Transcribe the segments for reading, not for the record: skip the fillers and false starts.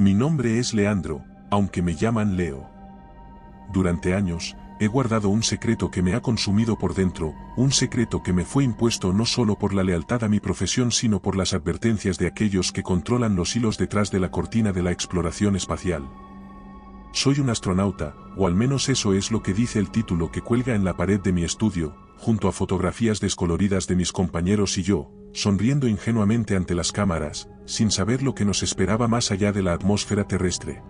Mi nombre es Leandro, aunque me llaman Leo. Durante años, he guardado un secreto que me ha consumido por dentro, un secreto que me fue impuesto no solo por la lealtad a mi profesión sino por las advertencias de aquellos que controlan los hilos detrás de la cortina de la exploración espacial. Soy un astronauta, o al menos eso es lo que dice el título que cuelga en la pared de mi estudio, junto a fotografías descoloridas de mis compañeros y yo, sonriendo ingenuamente ante las cámaras, sin saber lo que nos esperaba más allá de la atmósfera terrestre.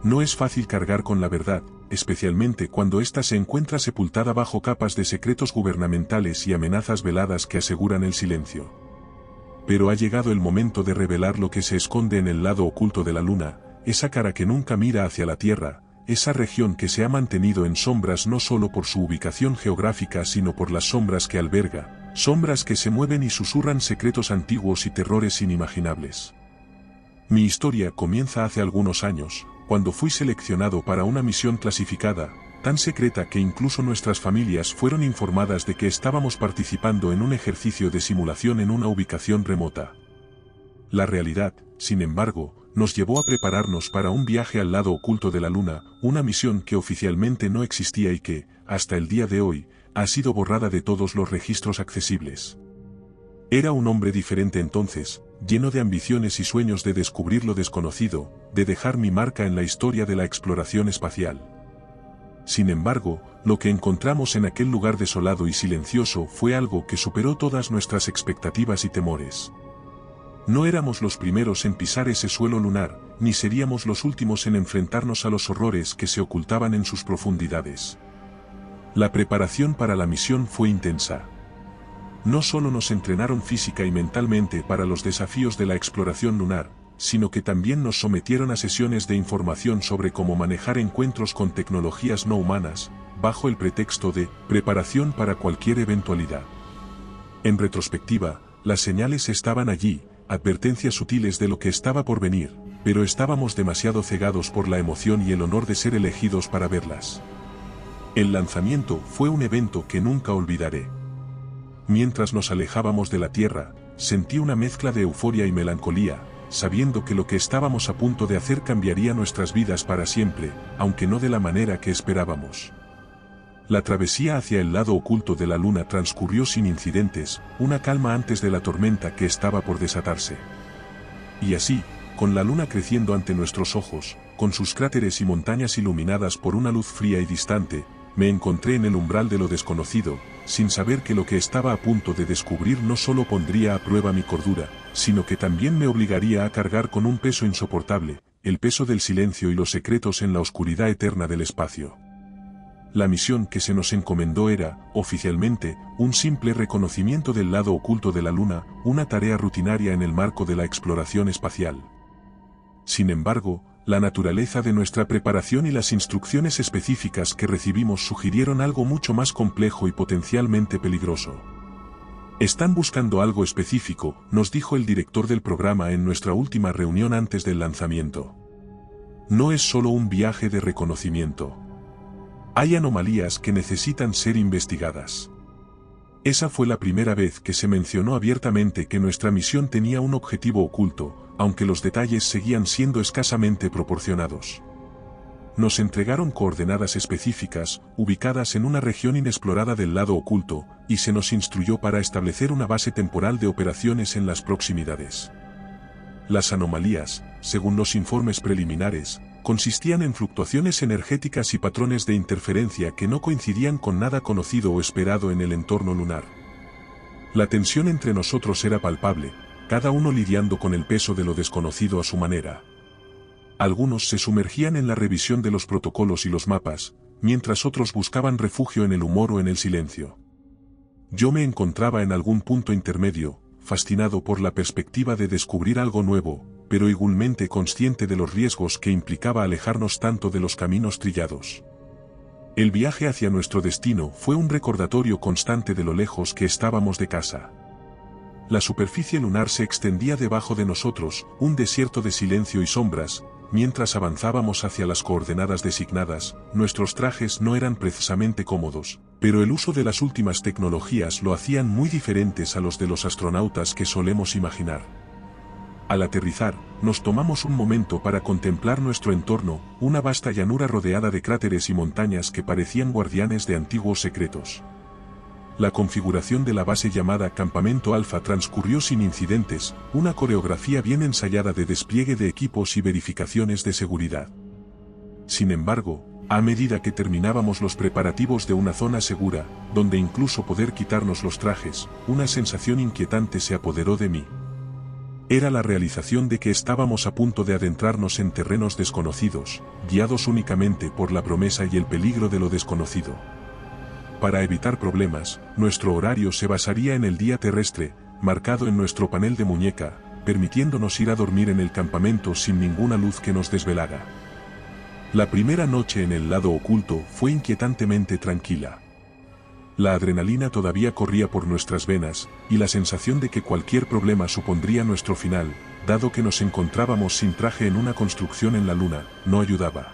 No es fácil cargar con la verdad, especialmente cuando ésta se encuentra sepultada bajo capas de secretos gubernamentales y amenazas veladas que aseguran el silencio. Pero ha llegado el momento de revelar lo que se esconde en el lado oculto de la Luna, esa cara que nunca mira hacia la Tierra, esa región que se ha mantenido en sombras no solo por su ubicación geográfica sino por las sombras que alberga, sombras que se mueven y susurran secretos antiguos y terrores inimaginables. Mi historia comienza hace algunos años, cuando fui seleccionado para una misión clasificada, tan secreta que incluso nuestras familias fueron informadas de que estábamos participando en un ejercicio de simulación en una ubicación remota. La realidad, sin embargo, nos llevó a prepararnos para un viaje al lado oculto de la Luna, una misión que oficialmente no existía y que, hasta el día de hoy, ha sido borrada de todos los registros accesibles. Era un hombre diferente entonces, lleno de ambiciones y sueños de descubrir lo desconocido, de dejar mi marca en la historia de la exploración espacial. Sin embargo, lo que encontramos en aquel lugar desolado y silencioso fue algo que superó todas nuestras expectativas y temores. No éramos los primeros en pisar ese suelo lunar, ni seríamos los últimos en enfrentarnos a los horrores que se ocultaban en sus profundidades. La preparación para la misión fue intensa. No solo nos entrenaron física y mentalmente para los desafíos de la exploración lunar, sino que también nos sometieron a sesiones de información sobre cómo manejar encuentros con tecnologías no humanas, bajo el pretexto de preparación para cualquier eventualidad. En retrospectiva, las señales estaban allí, advertencias sutiles de lo que estaba por venir, pero estábamos demasiado cegados por la emoción y el honor de ser elegidos para verlas. El lanzamiento fue un evento que nunca olvidaré. Mientras nos alejábamos de la Tierra, sentí una mezcla de euforia y melancolía, sabiendo que lo que estábamos a punto de hacer cambiaría nuestras vidas para siempre, aunque no de la manera que esperábamos. La travesía hacia el lado oculto de la Luna transcurrió sin incidentes, una calma antes de la tormenta que estaba por desatarse. Y así, con la Luna creciendo ante nuestros ojos, con sus cráteres y montañas iluminadas por una luz fría y distante, me encontré en el umbral de lo desconocido, sin saber que lo que estaba a punto de descubrir no solo pondría a prueba mi cordura, sino que también me obligaría a cargar con un peso insoportable, el peso del silencio y los secretos en la oscuridad eterna del espacio. La misión que se nos encomendó era, oficialmente, un simple reconocimiento del lado oculto de la Luna, una tarea rutinaria en el marco de la exploración espacial. Sin embargo, la naturaleza de nuestra preparación y las instrucciones específicas que recibimos sugirieron algo mucho más complejo y potencialmente peligroso. Están buscando algo específico, nos dijo el director del programa en nuestra última reunión antes del lanzamiento. No es solo un viaje de reconocimiento. Hay anomalías que necesitan ser investigadas. Esa fue la primera vez que se mencionó abiertamente que nuestra misión tenía un objetivo oculto, aunque los detalles seguían siendo escasamente proporcionados. Nos entregaron coordenadas específicas, ubicadas en una región inexplorada del lado oculto, y se nos instruyó para establecer una base temporal de operaciones en las proximidades. Las anomalías, según los informes preliminares, consistían en fluctuaciones energéticas y patrones de interferencia que no coincidían con nada conocido o esperado en el entorno lunar. La tensión entre nosotros era palpable, cada uno lidiando con el peso de lo desconocido a su manera. Algunos se sumergían en la revisión de los protocolos y los mapas, mientras otros buscaban refugio en el humor o en el silencio. Yo me encontraba en algún punto intermedio, fascinado por la perspectiva de descubrir algo nuevo, pero igualmente consciente de los riesgos que implicaba alejarnos tanto de los caminos trillados. El viaje hacia nuestro destino fue un recordatorio constante de lo lejos que estábamos de casa. La superficie lunar se extendía debajo de nosotros, un desierto de silencio y sombras. Mientras avanzábamos hacia las coordenadas designadas, nuestros trajes no eran precisamente cómodos, pero el uso de las últimas tecnologías lo hacían muy diferentes a los de los astronautas que solemos imaginar. Al aterrizar, nos tomamos un momento para contemplar nuestro entorno, una vasta llanura rodeada de cráteres y montañas que parecían guardianes de antiguos secretos. La configuración de la base llamada Campamento Alfa transcurrió sin incidentes, una coreografía bien ensayada de despliegue de equipos y verificaciones de seguridad. Sin embargo, a medida que terminábamos los preparativos de una zona segura, donde incluso poder quitarnos los trajes, una sensación inquietante se apoderó de mí. Era la realización de que estábamos a punto de adentrarnos en terrenos desconocidos, guiados únicamente por la promesa y el peligro de lo desconocido. Para evitar problemas, nuestro horario se basaría en el día terrestre, marcado en nuestro panel de muñeca, permitiéndonos ir a dormir en el campamento sin ninguna luz que nos desvelara. La primera noche en el lado oculto fue inquietantemente tranquila. La adrenalina todavía corría por nuestras venas, y la sensación de que cualquier problema supondría nuestro final, dado que nos encontrábamos sin traje en una construcción en la luna, no ayudaba.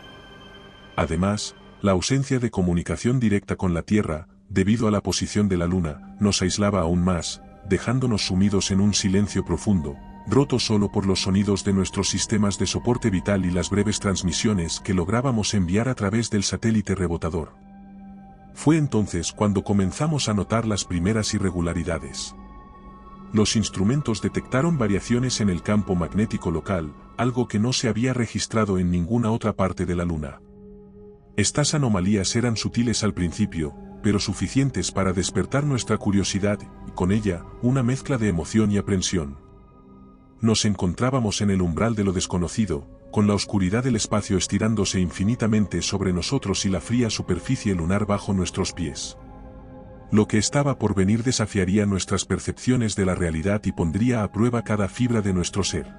Además, la ausencia de comunicación directa con la Tierra, debido a la posición de la luna, nos aislaba aún más, dejándonos sumidos en un silencio profundo, roto solo por los sonidos de nuestros sistemas de soporte vital y las breves transmisiones que lográbamos enviar a través del satélite rebotador. Fue entonces cuando comenzamos a notar las primeras irregularidades. Los instrumentos detectaron variaciones en el campo magnético local, algo que no se había registrado en ninguna otra parte de la Luna. Estas anomalías eran sutiles al principio, pero suficientes para despertar nuestra curiosidad, y con ella, una mezcla de emoción y aprensión. Nos encontrábamos en el umbral de lo desconocido, con la oscuridad del espacio estirándose infinitamente sobre nosotros y la fría superficie lunar bajo nuestros pies. Lo que estaba por venir desafiaría nuestras percepciones de la realidad y pondría a prueba cada fibra de nuestro ser.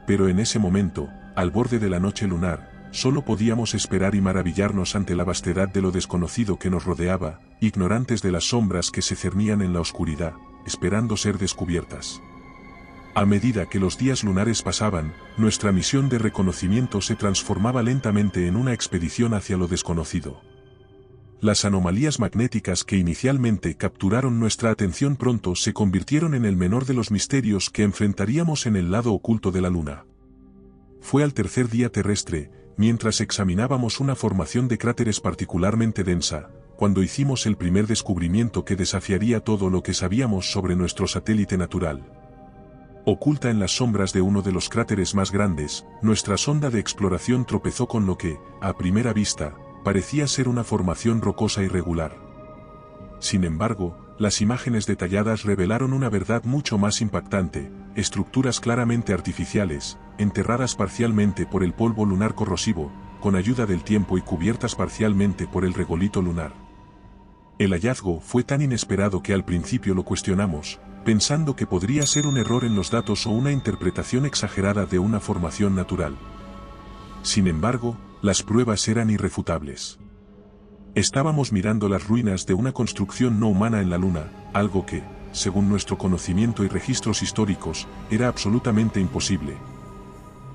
Pero en ese momento, al borde de la noche lunar, solo podíamos esperar y maravillarnos ante la vastedad de lo desconocido que nos rodeaba, ignorantes de las sombras que se cernían en la oscuridad, esperando ser descubiertas. A medida que los días lunares pasaban, nuestra misión de reconocimiento se transformaba lentamente en una expedición hacia lo desconocido. Las anomalías magnéticas que inicialmente capturaron nuestra atención pronto se convirtieron en el menor de los misterios que enfrentaríamos en el lado oculto de la Luna. Fue al tercer día terrestre, mientras examinábamos una formación de cráteres particularmente densa, cuando hicimos el primer descubrimiento que desafiaría todo lo que sabíamos sobre nuestro satélite natural. Oculta en las sombras de uno de los cráteres más grandes, nuestra sonda de exploración tropezó con lo que, a primera vista, parecía ser una formación rocosa irregular. Sin embargo, las imágenes detalladas revelaron una verdad mucho más impactante: estructuras claramente artificiales, enterradas parcialmente por el polvo lunar corrosivo, con ayuda del tiempo y cubiertas parcialmente por el regolito lunar. El hallazgo fue tan inesperado que al principio lo cuestionamos, pensando que podría ser un error en los datos o una interpretación exagerada de una formación natural. Sin embargo, las pruebas eran irrefutables. Estábamos mirando las ruinas de una construcción no humana en la Luna, algo que, según nuestro conocimiento y registros históricos, era absolutamente imposible.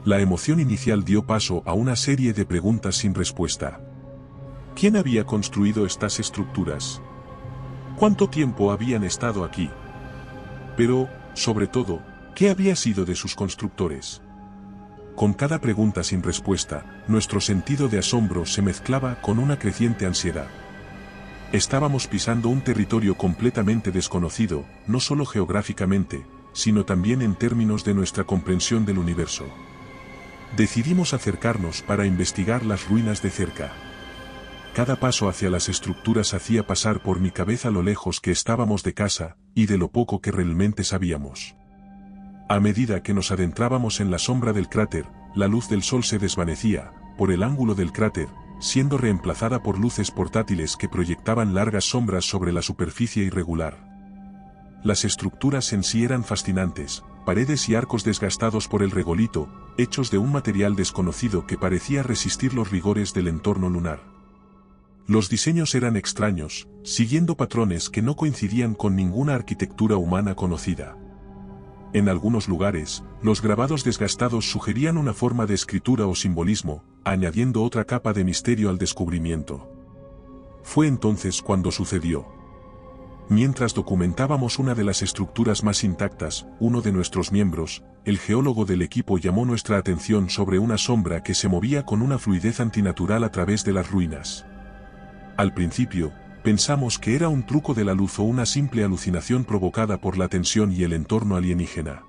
La emoción inicial dio paso a una serie de preguntas sin respuesta. ¿Quién había construido estas estructuras? ¿Cuánto tiempo habían estado aquí? Pero, sobre todo, ¿qué había sido de sus constructores? Con cada pregunta sin respuesta, nuestro sentido de asombro se mezclaba con una creciente ansiedad. Estábamos pisando un territorio completamente desconocido, no solo geográficamente, sino también en términos de nuestra comprensión del universo. Decidimos acercarnos para investigar las ruinas de cerca. Cada paso hacia las estructuras hacía pasar por mi cabeza lo lejos que estábamos de casa, y de lo poco que realmente sabíamos. A medida que nos adentrábamos en la sombra del cráter, la luz del sol se desvanecía, por el ángulo del cráter, siendo reemplazada por luces portátiles que proyectaban largas sombras sobre la superficie irregular. Las estructuras en sí eran fascinantes, paredes y arcos desgastados por el regolito, hechos de un material desconocido que parecía resistir los rigores del entorno lunar. Los diseños eran extraños, siguiendo patrones que no coincidían con ninguna arquitectura humana conocida. En algunos lugares, los grabados desgastados sugerían una forma de escritura o simbolismo, añadiendo otra capa de misterio al descubrimiento. Fue entonces cuando sucedió. Mientras documentábamos una de las estructuras más intactas, uno de nuestros miembros, el geólogo del equipo, llamó nuestra atención sobre una sombra que se movía con una fluidez antinatural a través de las ruinas. Al principio, pensamos que era un truco de la luz o una simple alucinación provocada por la tensión y el entorno alienígena.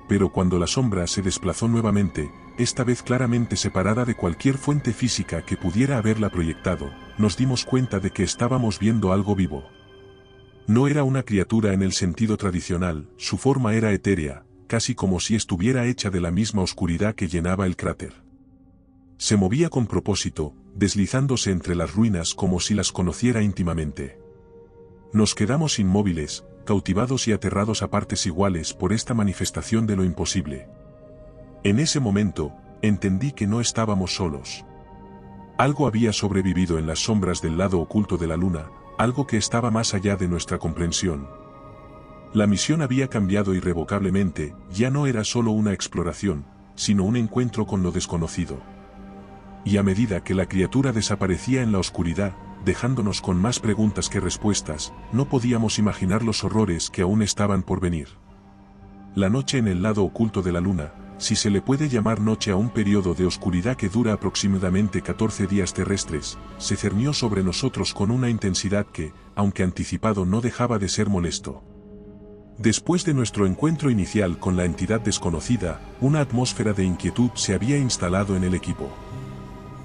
Pero cuando la sombra se desplazó nuevamente, esta vez claramente separada de cualquier fuente física que pudiera haberla proyectado, nos dimos cuenta de que estábamos viendo algo vivo. No era una criatura en el sentido tradicional, su forma era etérea, casi como si estuviera hecha de la misma oscuridad que llenaba el cráter. Se movía con propósito, deslizándose entre las ruinas como si las conociera íntimamente. Nos quedamos inmóviles, cautivados y aterrados a partes iguales por esta manifestación de lo imposible. En ese momento, entendí que no estábamos solos. Algo había sobrevivido en las sombras del lado oculto de la luna, algo que estaba más allá de nuestra comprensión. La misión había cambiado irrevocablemente, ya no era solo una exploración, sino un encuentro con lo desconocido. Y a medida que la criatura desaparecía en la oscuridad, dejándonos con más preguntas que respuestas, no podíamos imaginar los horrores que aún estaban por venir. La noche en el lado oculto de la luna, si se le puede llamar noche a un periodo de oscuridad que dura aproximadamente 14 días terrestres, se cernió sobre nosotros con una intensidad que, aunque anticipado, no dejaba de ser molesto. Después de nuestro encuentro inicial con la entidad desconocida, una atmósfera de inquietud se había instalado en el equipo.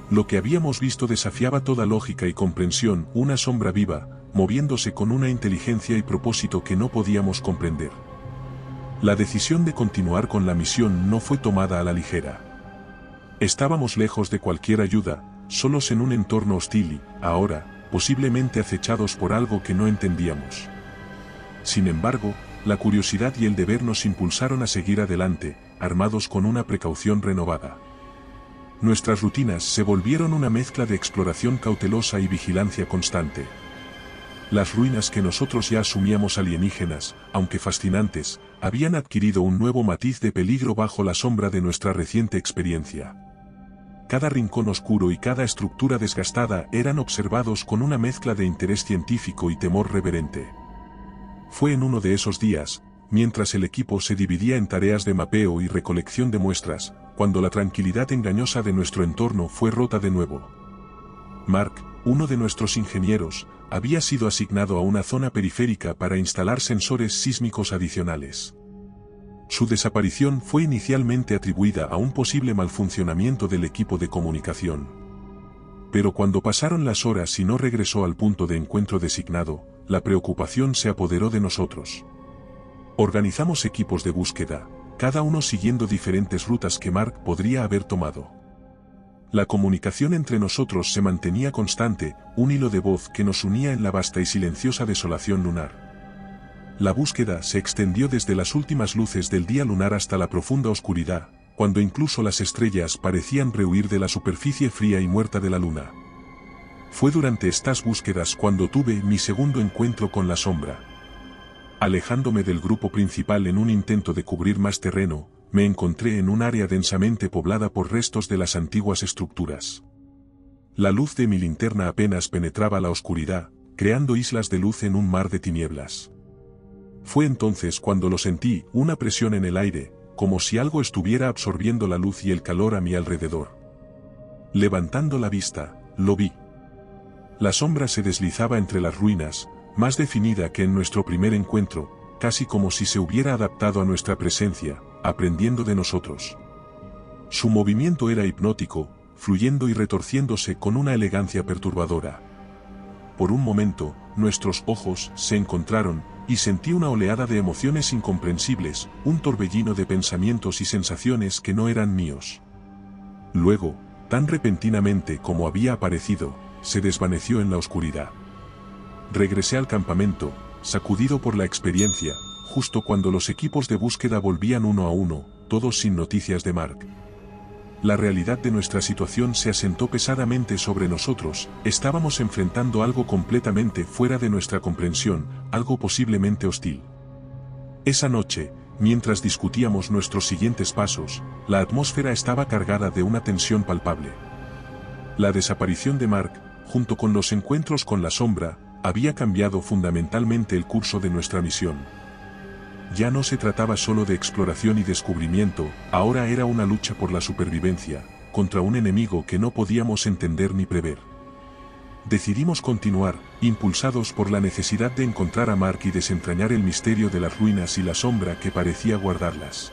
Lo que habíamos visto desafiaba toda lógica y comprensión, una sombra viva, moviéndose con una inteligencia y propósito que no podíamos comprender. La decisión de continuar con la misión no fue tomada a la ligera. Estábamos lejos de cualquier ayuda, solos en un entorno hostil y, ahora, posiblemente acechados por algo que no entendíamos. Sin embargo, la curiosidad y el deber nos impulsaron a seguir adelante, armados con una precaución renovada. Nuestras rutinas se volvieron una mezcla de exploración cautelosa y vigilancia constante. Las ruinas que nosotros ya asumíamos alienígenas, aunque fascinantes, habían adquirido un nuevo matiz de peligro bajo la sombra de nuestra reciente experiencia. Cada rincón oscuro y cada estructura desgastada eran observados con una mezcla de interés científico y temor reverente. Fue en uno de esos días, mientras el equipo se dividía en tareas de mapeo y recolección de muestras, cuando la tranquilidad engañosa de nuestro entorno fue rota de nuevo. Mark, uno de nuestros ingenieros, había sido asignado a una zona periférica para instalar sensores sísmicos adicionales. Su desaparición fue inicialmente atribuida a un posible mal funcionamiento del equipo de comunicación. Pero cuando pasaron las horas y no regresó al punto de encuentro designado, la preocupación se apoderó de nosotros. Organizamos equipos de búsqueda, cada uno siguiendo diferentes rutas que Mark podría haber tomado. La comunicación entre nosotros se mantenía constante, un hilo de voz que nos unía en la vasta y silenciosa desolación lunar. La búsqueda se extendió desde las últimas luces del día lunar hasta la profunda oscuridad, cuando incluso las estrellas parecían rehuir de la superficie fría y muerta de la luna. Fue durante estas búsquedas cuando tuve mi segundo encuentro con la sombra. Alejándome del grupo principal en un intento de cubrir más terreno, me encontré en un área densamente poblada por restos de las antiguas estructuras. La luz de mi linterna apenas penetraba la oscuridad, creando islas de luz en un mar de tinieblas. Fue entonces cuando lo sentí, una presión en el aire, como si algo estuviera absorbiendo la luz y el calor a mi alrededor. Levantando la vista, lo vi. La sombra se deslizaba entre las ruinas, más definida que en nuestro primer encuentro, casi como si se hubiera adaptado a nuestra presencia, aprendiendo de nosotros. Su movimiento era hipnótico, fluyendo y retorciéndose con una elegancia perturbadora. Por un momento, nuestros ojos se encontraron, y sentí una oleada de emociones incomprensibles, un torbellino de pensamientos y sensaciones que no eran míos. Luego, tan repentinamente como había aparecido, se desvaneció en la oscuridad. Regresé al campamento, sacudido por la experiencia, justo cuando los equipos de búsqueda volvían uno a uno, todos sin noticias de Mark. La realidad de nuestra situación se asentó pesadamente sobre nosotros, estábamos enfrentando algo completamente fuera de nuestra comprensión, algo posiblemente hostil. Esa noche, mientras discutíamos nuestros siguientes pasos, la atmósfera estaba cargada de una tensión palpable. La desaparición de Mark, junto con los encuentros con la sombra, había cambiado fundamentalmente el curso de nuestra misión. Ya no se trataba solo de exploración y descubrimiento, ahora era una lucha por la supervivencia, contra un enemigo que no podíamos entender ni prever. Decidimos continuar, impulsados por la necesidad de encontrar a Mark y desentrañar el misterio de las ruinas y la sombra que parecía guardarlas.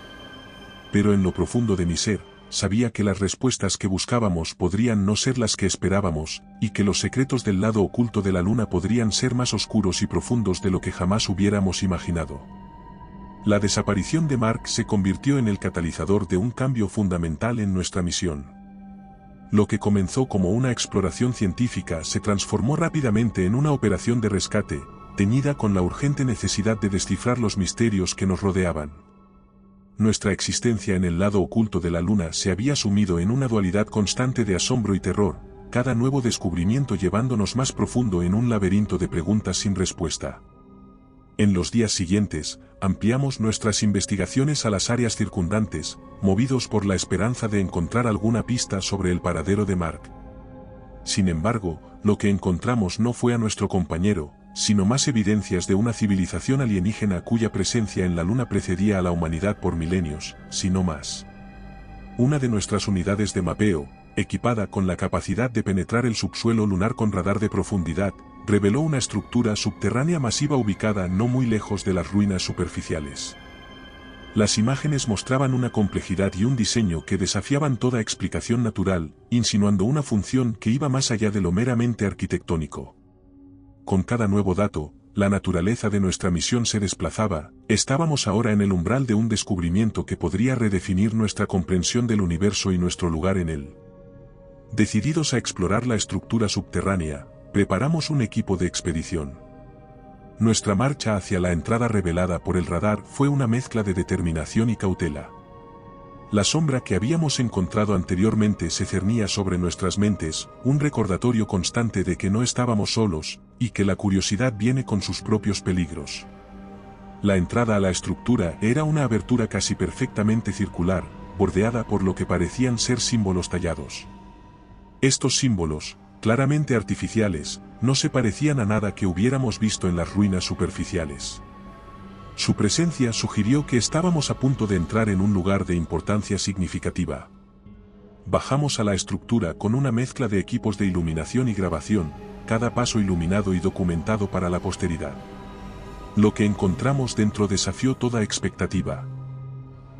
Pero en lo profundo de mi ser, sabía que las respuestas que buscábamos podrían no ser las que esperábamos, y que los secretos del lado oculto de la luna podrían ser más oscuros y profundos de lo que jamás hubiéramos imaginado. La desaparición de Mark se convirtió en el catalizador de un cambio fundamental en nuestra misión. Lo que comenzó como una exploración científica se transformó rápidamente en una operación de rescate, teñida con la urgente necesidad de descifrar los misterios que nos rodeaban. Nuestra existencia en el lado oculto de la luna se había sumido en una dualidad constante de asombro y terror, cada nuevo descubrimiento llevándonos más profundo en un laberinto de preguntas sin respuesta. En los días siguientes, ampliamos nuestras investigaciones a las áreas circundantes, movidos por la esperanza de encontrar alguna pista sobre el paradero de Mark. Sin embargo, lo que encontramos no fue a nuestro compañero, sino más evidencias de una civilización alienígena cuya presencia en la luna precedía a la humanidad por milenios, si no más. Una de nuestras unidades de mapeo, equipada con la capacidad de penetrar el subsuelo lunar con radar de profundidad, reveló una estructura subterránea masiva ubicada no muy lejos de las ruinas superficiales. Las imágenes mostraban una complejidad y un diseño que desafiaban toda explicación natural, insinuando una función que iba más allá de lo meramente arquitectónico. Con cada nuevo dato, la naturaleza de nuestra misión se desplazaba, estábamos ahora en el umbral de un descubrimiento que podría redefinir nuestra comprensión del universo y nuestro lugar en él. Decididos a explorar la estructura subterránea, preparamos un equipo de expedición. Nuestra marcha hacia la entrada revelada por el radar fue una mezcla de determinación y cautela. La sombra que habíamos encontrado anteriormente se cernía sobre nuestras mentes, un recordatorio constante de que no estábamos solos, y que la curiosidad viene con sus propios peligros. La entrada a la estructura era una abertura casi perfectamente circular, bordeada por lo que parecían ser símbolos tallados. Estos símbolos, claramente artificiales, no se parecían a nada que hubiéramos visto en las ruinas superficiales. Su presencia sugirió que estábamos a punto de entrar en un lugar de importancia significativa. Bajamos a la estructura con una mezcla de equipos de iluminación y grabación, cada paso iluminado y documentado para la posteridad. Lo que encontramos dentro desafió toda expectativa.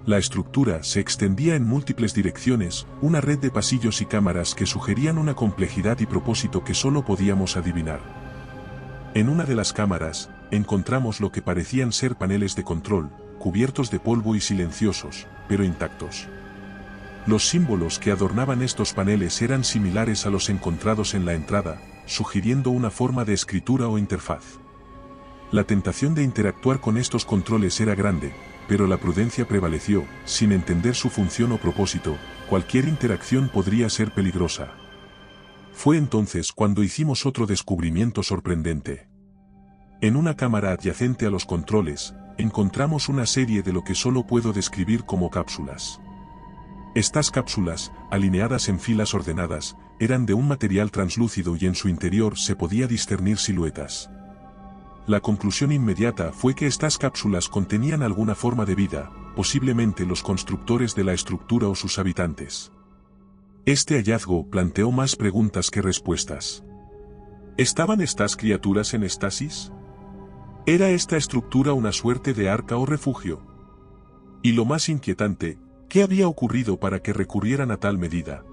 La estructura se extendía en múltiples direcciones, una red de pasillos y cámaras que sugerían una complejidad y propósito que solo podíamos adivinar. En una de las cámaras, encontramos lo que parecían ser paneles de control, cubiertos de polvo y silenciosos, pero intactos. Los símbolos que adornaban estos paneles eran similares a los encontrados en la entrada, sugiriendo una forma de escritura o interfaz. La tentación de interactuar con estos controles era grande, pero la prudencia prevaleció, sin entender su función o propósito, cualquier interacción podría ser peligrosa. Fue entonces cuando hicimos otro descubrimiento sorprendente. En una cámara adyacente a los controles, encontramos una serie de lo que solo puedo describir como cápsulas. Estas cápsulas, alineadas en filas ordenadas, eran de un material translúcido y en su interior se podía discernir siluetas. La conclusión inmediata fue que estas cápsulas contenían alguna forma de vida, posiblemente los constructores de la estructura o sus habitantes. Este hallazgo planteó más preguntas que respuestas. ¿Estaban estas criaturas en estasis? ¿Era esta estructura una suerte de arca o refugio? Y lo más inquietante, ¿qué había ocurrido para que recurrieran a tal medida?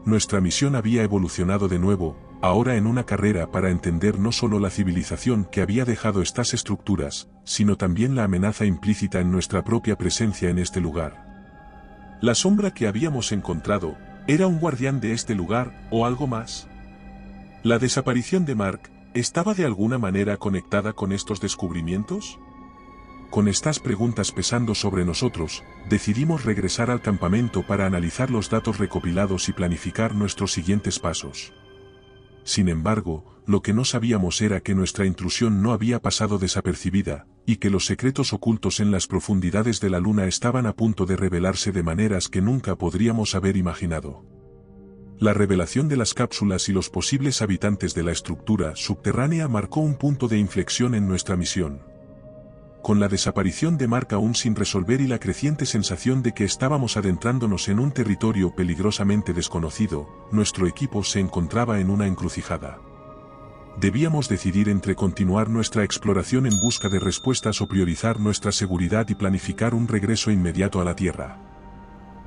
Nuestra misión había evolucionado de nuevo, ahora en una carrera para entender no solo la civilización que había dejado estas estructuras, sino también la amenaza implícita en nuestra propia presencia en este lugar. ¿La sombra que habíamos encontrado era un guardián de este lugar o algo más? ¿La desaparición de Mark estaba de alguna manera conectada con estos descubrimientos? Con estas preguntas pesando sobre nosotros, decidimos regresar al campamento para analizar los datos recopilados y planificar nuestros siguientes pasos. Sin embargo, lo que no sabíamos era que nuestra intrusión no había pasado desapercibida, y que los secretos ocultos en las profundidades de la luna estaban a punto de revelarse de maneras que nunca podríamos haber imaginado. La revelación de las cápsulas y los posibles habitantes de la estructura subterránea marcó un punto de inflexión en nuestra misión. Con la desaparición de Mark aún sin resolver y la creciente sensación de que estábamos adentrándonos en un territorio peligrosamente desconocido, nuestro equipo se encontraba en una encrucijada. Debíamos decidir entre continuar nuestra exploración en busca de respuestas o priorizar nuestra seguridad y planificar un regreso inmediato a la Tierra.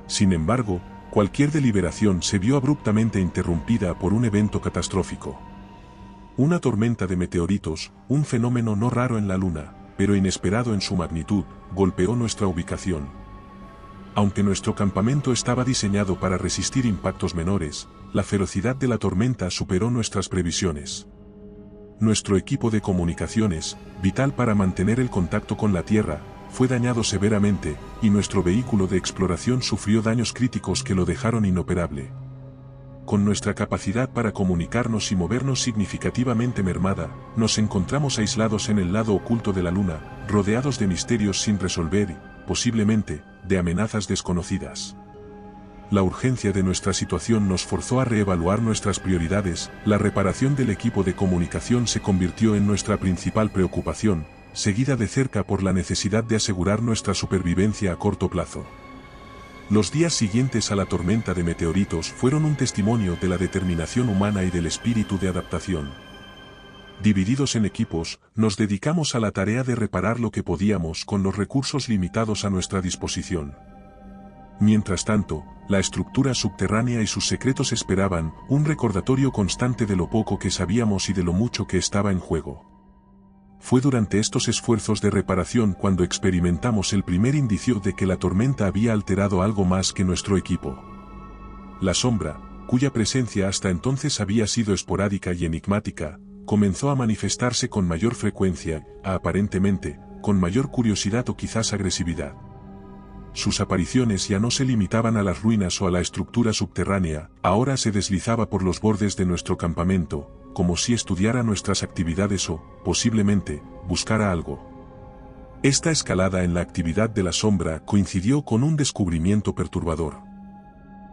Sin embargo, cualquier deliberación se vio abruptamente interrumpida por un evento catastrófico. Una tormenta de meteoritos, un fenómeno no raro en la Luna, pero inesperado en su magnitud, golpeó nuestra ubicación. Aunque nuestro campamento estaba diseñado para resistir impactos menores, la ferocidad de la tormenta superó nuestras previsiones. Nuestro equipo de comunicaciones, vital para mantener el contacto con la Tierra, fue dañado severamente, y nuestro vehículo de exploración sufrió daños críticos que lo dejaron inoperable. Con nuestra capacidad para comunicarnos y movernos significativamente mermada, nos encontramos aislados en el lado oculto de la Luna, rodeados de misterios sin resolver y, posiblemente, de amenazas desconocidas. La urgencia de nuestra situación nos forzó a reevaluar nuestras prioridades. La reparación del equipo de comunicación se convirtió en nuestra principal preocupación, seguida de cerca por la necesidad de asegurar nuestra supervivencia a corto plazo. Los días siguientes a la tormenta de meteoritos fueron un testimonio de la determinación humana y del espíritu de adaptación. Divididos en equipos, nos dedicamos a la tarea de reparar lo que podíamos con los recursos limitados a nuestra disposición. Mientras tanto, la estructura subterránea y sus secretos esperaban un recordatorio constante de lo poco que sabíamos y de lo mucho que estaba en juego. Fue durante estos esfuerzos de reparación cuando experimentamos el primer indicio de que la tormenta había alterado algo más que nuestro equipo. La sombra, cuya presencia hasta entonces había sido esporádica y enigmática, comenzó a manifestarse con mayor frecuencia, aparentemente, con mayor curiosidad o quizás agresividad. Sus apariciones ya no se limitaban a las ruinas o a la estructura subterránea, ahora se deslizaba por los bordes de nuestro campamento, como si estudiara nuestras actividades o, posiblemente, buscara algo. Esta escalada en la actividad de la sombra coincidió con un descubrimiento perturbador.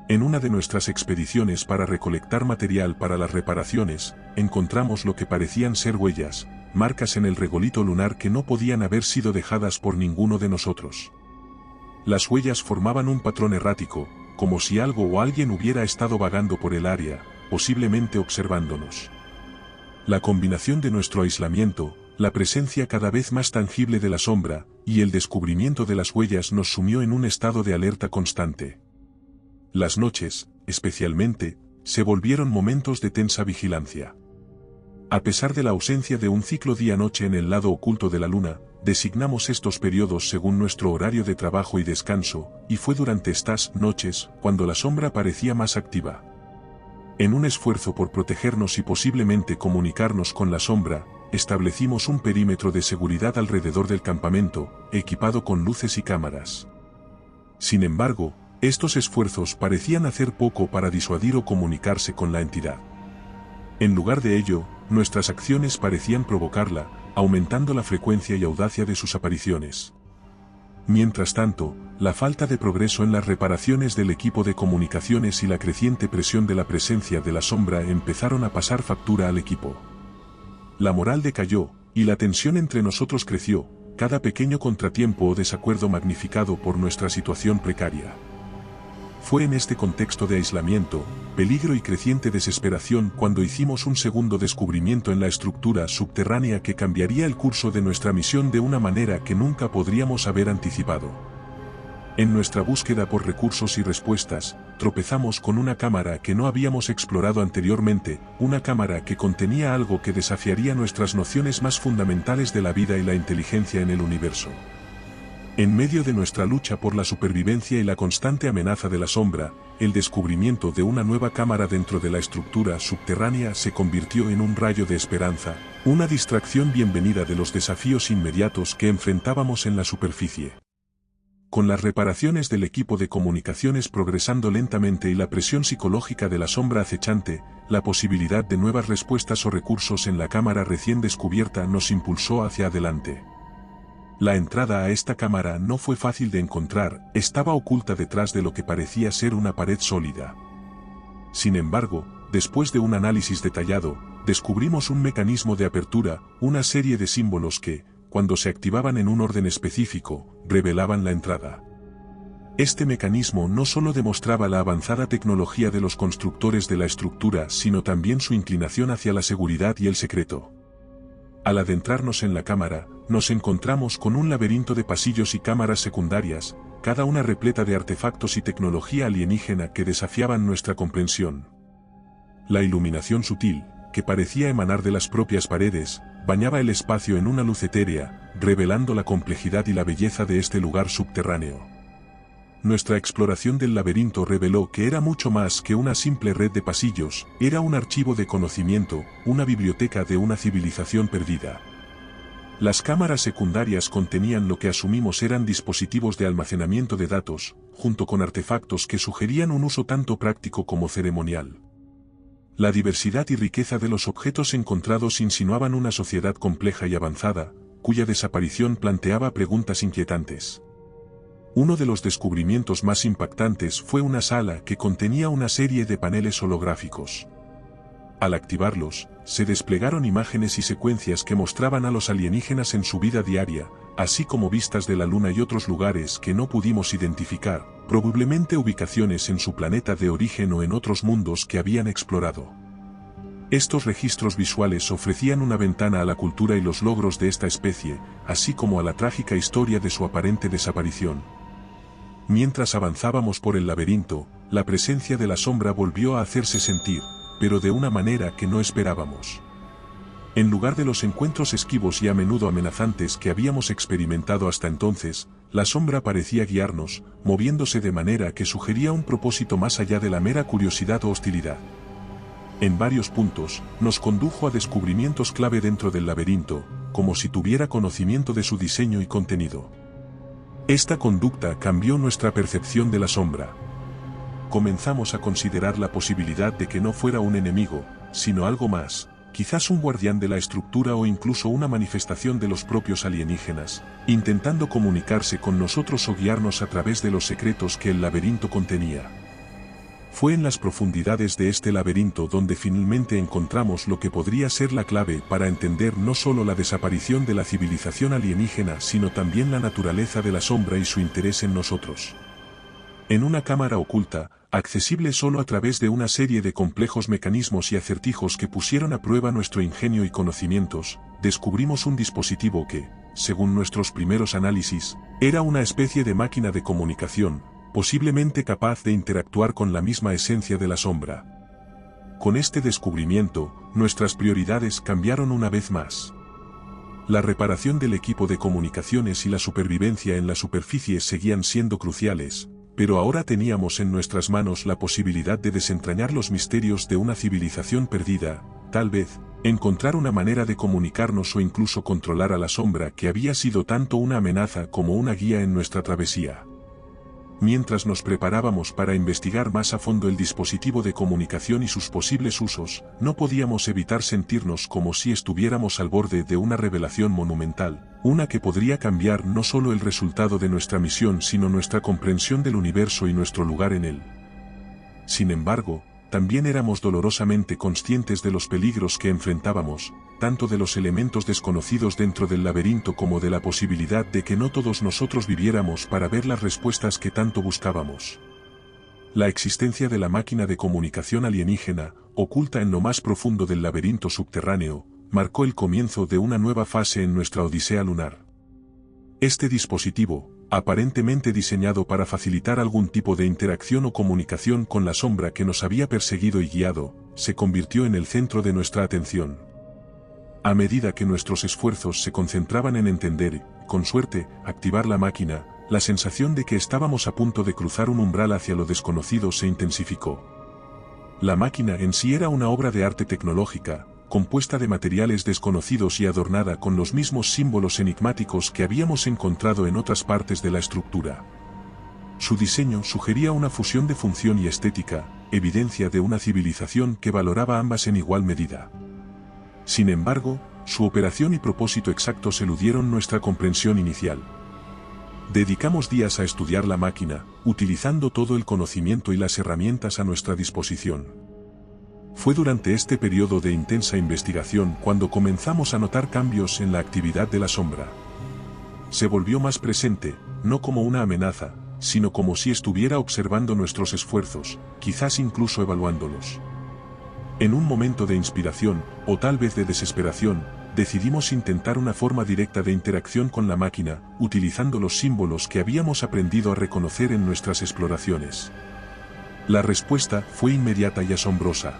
En una de nuestras expediciones para recolectar material para las reparaciones, encontramos lo que parecían ser huellas, marcas en el regolito lunar que no podían haber sido dejadas por ninguno de nosotros. Las huellas formaban un patrón errático, como si algo o alguien hubiera estado vagando por el área, posiblemente observándonos. La combinación de nuestro aislamiento, la presencia cada vez más tangible de la sombra, y el descubrimiento de las huellas nos sumió en un estado de alerta constante. Las noches, especialmente, se volvieron momentos de tensa vigilancia. A pesar de la ausencia de un ciclo día-noche en el lado oculto de la Luna, designamos estos periodos según nuestro horario de trabajo y descanso, y fue durante estas noches cuando la sombra parecía más activa. En un esfuerzo por protegernos y posiblemente comunicarnos con la sombra, establecimos un perímetro de seguridad alrededor del campamento, equipado con luces y cámaras. Sin embargo, estos esfuerzos parecían hacer poco para disuadir o comunicarse con la entidad. En lugar de ello, nuestras acciones parecían provocarla, aumentando la frecuencia y audacia de sus apariciones. Mientras tanto, la falta de progreso en las reparaciones del equipo de comunicaciones y la creciente presión de la presencia de la sombra empezaron a pasar factura al equipo. La moral decayó, y la tensión entre nosotros creció, cada pequeño contratiempo o desacuerdo magnificado por nuestra situación precaria. Fue en este contexto de aislamiento, peligro y creciente desesperación cuando hicimos un segundo descubrimiento en la estructura subterránea que cambiaría el curso de nuestra misión de una manera que nunca podríamos haber anticipado. En nuestra búsqueda por recursos y respuestas, tropezamos con una cámara que no habíamos explorado anteriormente, una cámara que contenía algo que desafiaría nuestras nociones más fundamentales de la vida y la inteligencia en el universo. En medio de nuestra lucha por la supervivencia y la constante amenaza de la sombra, el descubrimiento de una nueva cámara dentro de la estructura subterránea se convirtió en un rayo de esperanza, una distracción bienvenida de los desafíos inmediatos que enfrentábamos en la superficie. Con las reparaciones del equipo de comunicaciones progresando lentamente y la presión psicológica de la sombra acechante, la posibilidad de nuevas respuestas o recursos en la cámara recién descubierta nos impulsó hacia adelante. La entrada a esta cámara no fue fácil de encontrar, estaba oculta detrás de lo que parecía ser una pared sólida. Sin embargo, después de un análisis detallado, descubrimos un mecanismo de apertura, una serie de símbolos que, cuando se activaban en un orden específico, revelaban la entrada. Este mecanismo no solo demostraba la avanzada tecnología de los constructores de la estructura, sino también su inclinación hacia la seguridad y el secreto. Al adentrarnos en la cámara, nos encontramos con un laberinto de pasillos y cámaras secundarias, cada una repleta de artefactos y tecnología alienígena que desafiaban nuestra comprensión. La iluminación sutil, que parecía emanar de las propias paredes, bañaba el espacio en una luz etérea, revelando la complejidad y la belleza de este lugar subterráneo. Nuestra exploración del laberinto reveló que era mucho más que una simple red de pasillos, era un archivo de conocimiento, una biblioteca de una civilización perdida. Las cámaras secundarias contenían lo que asumimos eran dispositivos de almacenamiento de datos, junto con artefactos que sugerían un uso tanto práctico como ceremonial. La diversidad y riqueza de los objetos encontrados insinuaban una sociedad compleja y avanzada, cuya desaparición planteaba preguntas inquietantes. Uno de los descubrimientos más impactantes fue una sala que contenía una serie de paneles holográficos. Al activarlos, se desplegaron imágenes y secuencias que mostraban a los alienígenas en su vida diaria, así como vistas de la Luna y otros lugares que no pudimos identificar, probablemente ubicaciones en su planeta de origen o en otros mundos que habían explorado. Estos registros visuales ofrecían una ventana a la cultura y los logros de esta especie, así como a la trágica historia de su aparente desaparición. Mientras avanzábamos por el laberinto, la presencia de la sombra volvió a hacerse sentir, pero de una manera que no esperábamos. En lugar de los encuentros esquivos y a menudo amenazantes que habíamos experimentado hasta entonces, la sombra parecía guiarnos, moviéndose de manera que sugería un propósito más allá de la mera curiosidad o hostilidad. En varios puntos, nos condujo a descubrimientos clave dentro del laberinto, como si tuviera conocimiento de su diseño y contenido. Esta conducta cambió nuestra percepción de la sombra. Comenzamos a considerar la posibilidad de que no fuera un enemigo, sino algo más, quizás un guardián de la estructura o incluso una manifestación de los propios alienígenas, intentando comunicarse con nosotros o guiarnos a través de los secretos que el laberinto contenía. Fue en las profundidades de este laberinto donde finalmente encontramos lo que podría ser la clave para entender no solo la desaparición de la civilización alienígena sino también la naturaleza de la sombra y su interés en nosotros. En una cámara oculta, accesible solo a través de una serie de complejos mecanismos y acertijos que pusieron a prueba nuestro ingenio y conocimientos, descubrimos un dispositivo que, según nuestros primeros análisis, era una especie de máquina de comunicación, posiblemente capaz de interactuar con la misma esencia de la sombra. Con este descubrimiento, nuestras prioridades cambiaron una vez más. La reparación del equipo de comunicaciones y la supervivencia en la superficie seguían siendo cruciales, pero ahora teníamos en nuestras manos la posibilidad de desentrañar los misterios de una civilización perdida, tal vez, encontrar una manera de comunicarnos o incluso controlar a la sombra que había sido tanto una amenaza como una guía en nuestra travesía. Mientras nos preparábamos para investigar más a fondo el dispositivo de comunicación y sus posibles usos, no podíamos evitar sentirnos como si estuviéramos al borde de una revelación monumental, una que podría cambiar no solo el resultado de nuestra misión sino nuestra comprensión del universo y nuestro lugar en él. Sin embargo, también éramos dolorosamente conscientes de los peligros que enfrentábamos, tanto de los elementos desconocidos dentro del laberinto como de la posibilidad de que no todos nosotros viviéramos para ver las respuestas que tanto buscábamos. La existencia de la máquina de comunicación alienígena, oculta en lo más profundo del laberinto subterráneo, marcó el comienzo de una nueva fase en nuestra odisea lunar. Este dispositivo, aparentemente diseñado para facilitar algún tipo de interacción o comunicación con la sombra que nos había perseguido y guiado, se convirtió en el centro de nuestra atención. A medida que nuestros esfuerzos se concentraban en entender y, con suerte, activar la máquina, la sensación de que estábamos a punto de cruzar un umbral hacia lo desconocido se intensificó. La máquina en sí era una obra de arte tecnológica, compuesta de materiales desconocidos y adornada con los mismos símbolos enigmáticos que habíamos encontrado en otras partes de la estructura. Su diseño sugería una fusión de función y estética, evidencia de una civilización que valoraba ambas en igual medida. Sin embargo, su operación y propósito exactos eludieron nuestra comprensión inicial. Dedicamos días a estudiar la máquina, utilizando todo el conocimiento y las herramientas a nuestra disposición. Fue durante este periodo de intensa investigación cuando comenzamos a notar cambios en la actividad de la sombra. Se volvió más presente, no como una amenaza, sino como si estuviera observando nuestros esfuerzos, quizás incluso evaluándolos. En un momento de inspiración, o tal vez de desesperación, decidimos intentar una forma directa de interacción con la máquina, utilizando los símbolos que habíamos aprendido a reconocer en nuestras exploraciones. La respuesta fue inmediata y asombrosa.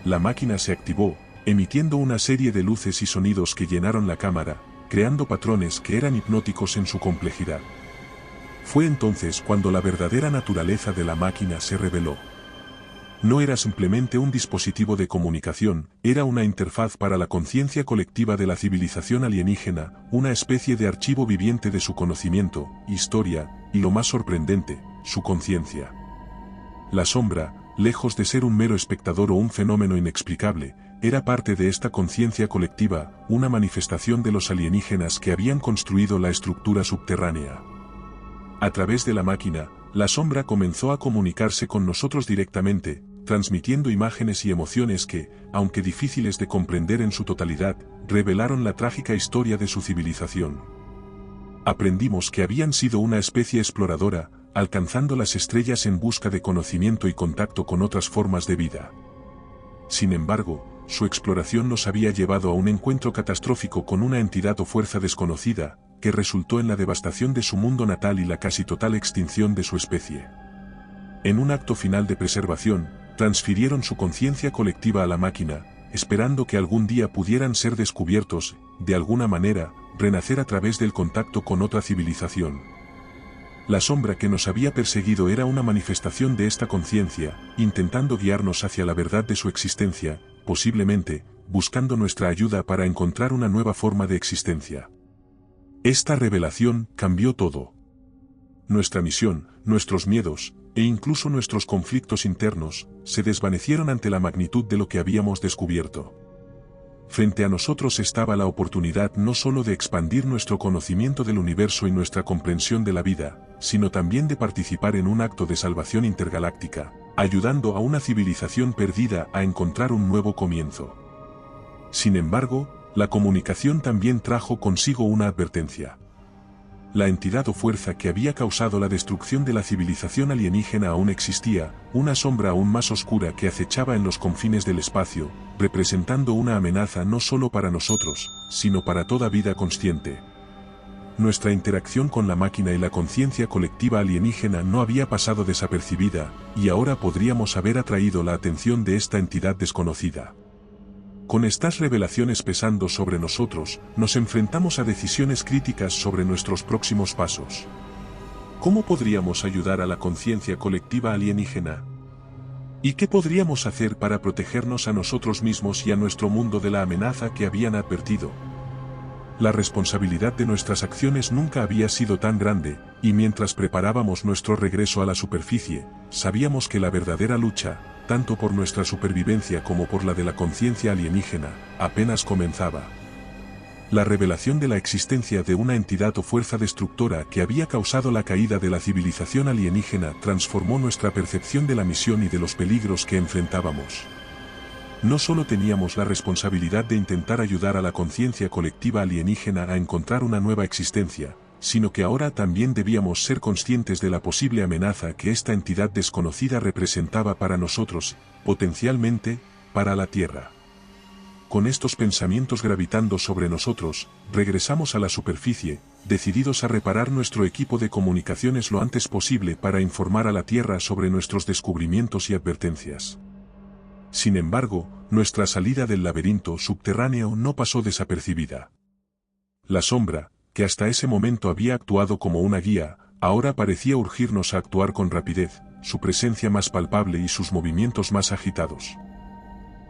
La máquina se activó, emitiendo una serie de luces y sonidos que llenaron la cámara, creando patrones que eran hipnóticos en su complejidad. Fue entonces cuando la verdadera naturaleza de la máquina se reveló. No era simplemente un dispositivo de comunicación, era una interfaz para la conciencia colectiva de la civilización alienígena, una especie de archivo viviente de su conocimiento, historia, y lo más sorprendente, su conciencia. La sombra, lejos de ser un mero espectador o un fenómeno inexplicable, era parte de esta conciencia colectiva, una manifestación de los alienígenas que habían construido la estructura subterránea. A través de la máquina, la sombra comenzó a comunicarse con nosotros directamente, transmitiendo imágenes y emociones que, aunque difíciles de comprender en su totalidad, revelaron la trágica historia de su civilización. Aprendimos que habían sido una especie exploradora, alcanzando las estrellas en busca de conocimiento y contacto con otras formas de vida. Sin embargo, su exploración nos había llevado a un encuentro catastrófico con una entidad o fuerza desconocida, que resultó en la devastación de su mundo natal y la casi total extinción de su especie. En un acto final de preservación, transfirieron su conciencia colectiva a la máquina, esperando que algún día pudieran ser descubiertos, de alguna manera, renacer a través del contacto con otra civilización. La sombra que nos había perseguido era una manifestación de esta conciencia, intentando guiarnos hacia la verdad de su existencia, posiblemente, buscando nuestra ayuda para encontrar una nueva forma de existencia. Esta revelación cambió todo. Nuestra misión, nuestros miedos, e incluso nuestros conflictos internos, se desvanecieron ante la magnitud de lo que habíamos descubierto. Frente a nosotros estaba la oportunidad no solo de expandir nuestro conocimiento del universo y nuestra comprensión de la vida, sino también de participar en un acto de salvación intergaláctica, ayudando a una civilización perdida a encontrar un nuevo comienzo. Sin embargo, la comunicación también trajo consigo una advertencia. La entidad o fuerza que había causado la destrucción de la civilización alienígena aún existía, una sombra aún más oscura que acechaba en los confines del espacio, representando una amenaza no solo para nosotros, sino para toda vida consciente. Nuestra interacción con la máquina y la conciencia colectiva alienígena no había pasado desapercibida, y ahora podríamos haber atraído la atención de esta entidad desconocida. Con estas revelaciones pesando sobre nosotros, nos enfrentamos a decisiones críticas sobre nuestros próximos pasos. ¿Cómo podríamos ayudar a la conciencia colectiva alienígena? ¿Y qué podríamos hacer para protegernos a nosotros mismos y a nuestro mundo de la amenaza que habían advertido? La responsabilidad de nuestras acciones nunca había sido tan grande, y mientras preparábamos nuestro regreso a la superficie, sabíamos que la verdadera lucha, tanto por nuestra supervivencia como por la de la conciencia alienígena, apenas comenzaba. La revelación de la existencia de una entidad o fuerza destructora que había causado la caída de la civilización alienígena transformó nuestra percepción de la misión y de los peligros que enfrentábamos. No solo teníamos la responsabilidad de intentar ayudar a la conciencia colectiva alienígena a encontrar una nueva existencia, sino que ahora también debíamos ser conscientes de la posible amenaza que esta entidad desconocida representaba para nosotros, potencialmente, para la Tierra. Con estos pensamientos gravitando sobre nosotros, regresamos a la superficie, decididos a reparar nuestro equipo de comunicaciones lo antes posible para informar a la Tierra sobre nuestros descubrimientos y advertencias. Sin embargo, nuestra salida del laberinto subterráneo no pasó desapercibida. La sombra, que hasta ese momento había actuado como una guía, ahora parecía urgirnos a actuar con rapidez, su presencia más palpable y sus movimientos más agitados.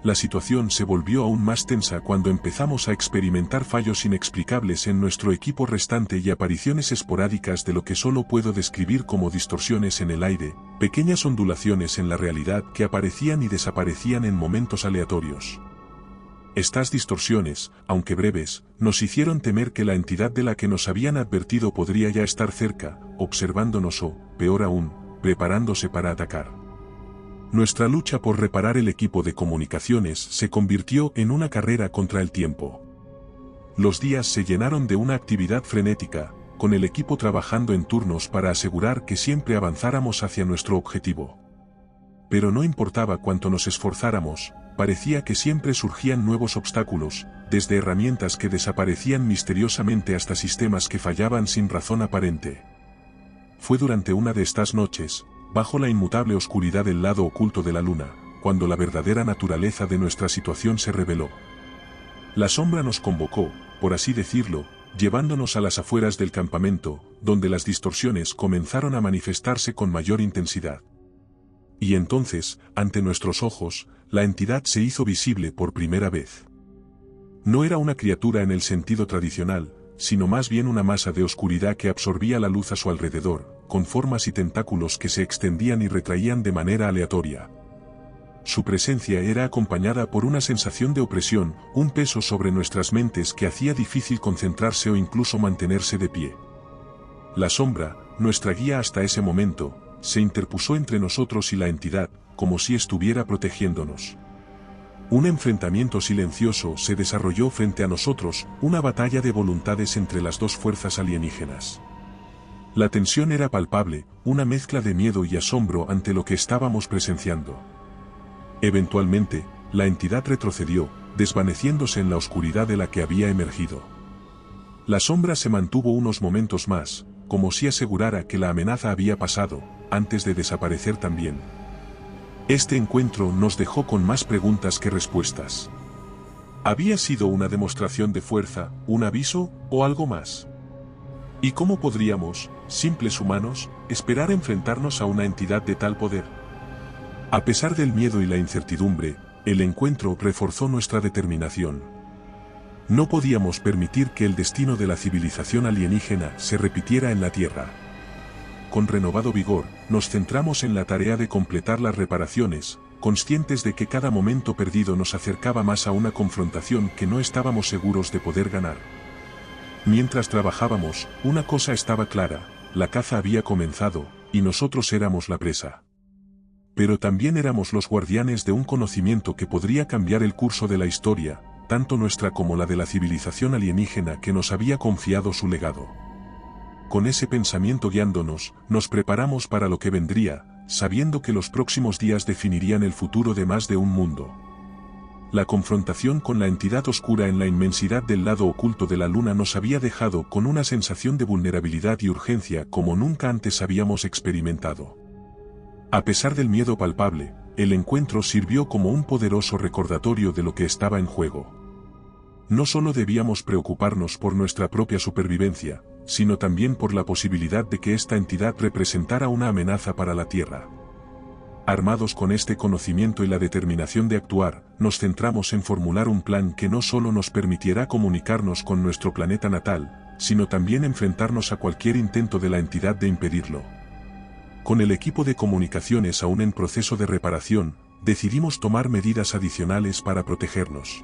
La situación se volvió aún más tensa cuando empezamos a experimentar fallos inexplicables en nuestro equipo restante y apariciones esporádicas de lo que solo puedo describir como distorsiones en el aire, pequeñas ondulaciones en la realidad que aparecían y desaparecían en momentos aleatorios. Estas distorsiones, aunque breves, nos hicieron temer que la entidad de la que nos habían advertido podría ya estar cerca, observándonos o, peor aún, preparándose para atacar. Nuestra lucha por reparar el equipo de comunicaciones se convirtió en una carrera contra el tiempo. Los días se llenaron de una actividad frenética, con el equipo trabajando en turnos para asegurar que siempre avanzáramos hacia nuestro objetivo. Pero no importaba cuánto nos esforzáramos, parecía que siempre surgían nuevos obstáculos, desde herramientas que desaparecían misteriosamente hasta sistemas que fallaban sin razón aparente. Fue durante una de estas noches, bajo la inmutable oscuridad del lado oculto de la luna, cuando la verdadera naturaleza de nuestra situación se reveló. La sombra nos convocó, por así decirlo, llevándonos a las afueras del campamento, donde las distorsiones comenzaron a manifestarse con mayor intensidad. Y entonces, ante nuestros ojos, la entidad se hizo visible por primera vez. No era una criatura en el sentido tradicional, sino más bien una masa de oscuridad que absorbía la luz a su alrededor, con formas y tentáculos que se extendían y retraían de manera aleatoria. Su presencia era acompañada por una sensación de opresión, un peso sobre nuestras mentes que hacía difícil concentrarse o incluso mantenerse de pie. La sombra, nuestra guía hasta ese momento, se interpuso entre nosotros y la entidad, como si estuviera protegiéndonos. Un enfrentamiento silencioso se desarrolló frente a nosotros, una batalla de voluntades entre las dos fuerzas alienígenas. La tensión era palpable, una mezcla de miedo y asombro ante lo que estábamos presenciando. Eventualmente, la entidad retrocedió, desvaneciéndose en la oscuridad de la que había emergido. La sombra se mantuvo unos momentos más, como si asegurara que la amenaza había pasado, antes de desaparecer también. Este encuentro nos dejó con más preguntas que respuestas. ¿Había sido una demostración de fuerza, un aviso, o algo más? ¿Y cómo podríamos, simples humanos, esperar enfrentarnos a una entidad de tal poder? A pesar del miedo y la incertidumbre, el encuentro reforzó nuestra determinación. No podíamos permitir que el destino de la civilización alienígena se repitiera en la Tierra. Con renovado vigor, nos centramos en la tarea de completar las reparaciones, conscientes de que cada momento perdido nos acercaba más a una confrontación que no estábamos seguros de poder ganar. Mientras trabajábamos, una cosa estaba clara: la caza había comenzado, y nosotros éramos la presa. Pero también éramos los guardianes de un conocimiento que podría cambiar el curso de la historia, tanto nuestra como la de la civilización alienígena que nos había confiado su legado. Con ese pensamiento guiándonos, nos preparamos para lo que vendría, sabiendo que los próximos días definirían el futuro de más de un mundo. La confrontación con la entidad oscura en la inmensidad del lado oculto de la luna nos había dejado con una sensación de vulnerabilidad y urgencia como nunca antes habíamos experimentado. A pesar del miedo palpable, el encuentro sirvió como un poderoso recordatorio de lo que estaba en juego. No solo debíamos preocuparnos por nuestra propia supervivencia, sino también por la posibilidad de que esta entidad representara una amenaza para la Tierra. Armados con este conocimiento y la determinación de actuar, nos centramos en formular un plan que no solo nos permitiera comunicarnos con nuestro planeta natal, sino también enfrentarnos a cualquier intento de la entidad de impedirlo. Con el equipo de comunicaciones aún en proceso de reparación, decidimos tomar medidas adicionales para protegernos.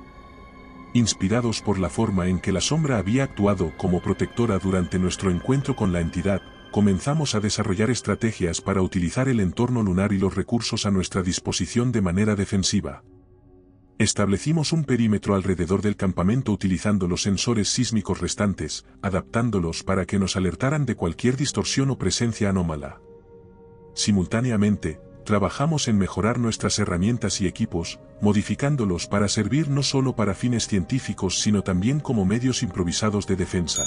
Inspirados por la forma en que la sombra había actuado como protectora durante nuestro encuentro con la entidad, comenzamos a desarrollar estrategias para utilizar el entorno lunar y los recursos a nuestra disposición de manera defensiva. Establecimos un perímetro alrededor del campamento utilizando los sensores sísmicos restantes, adaptándolos para que nos alertaran de cualquier distorsión o presencia anómala. Simultáneamente, trabajamos en mejorar nuestras herramientas y equipos, modificándolos para servir no solo para fines científicos sino también como medios improvisados de defensa.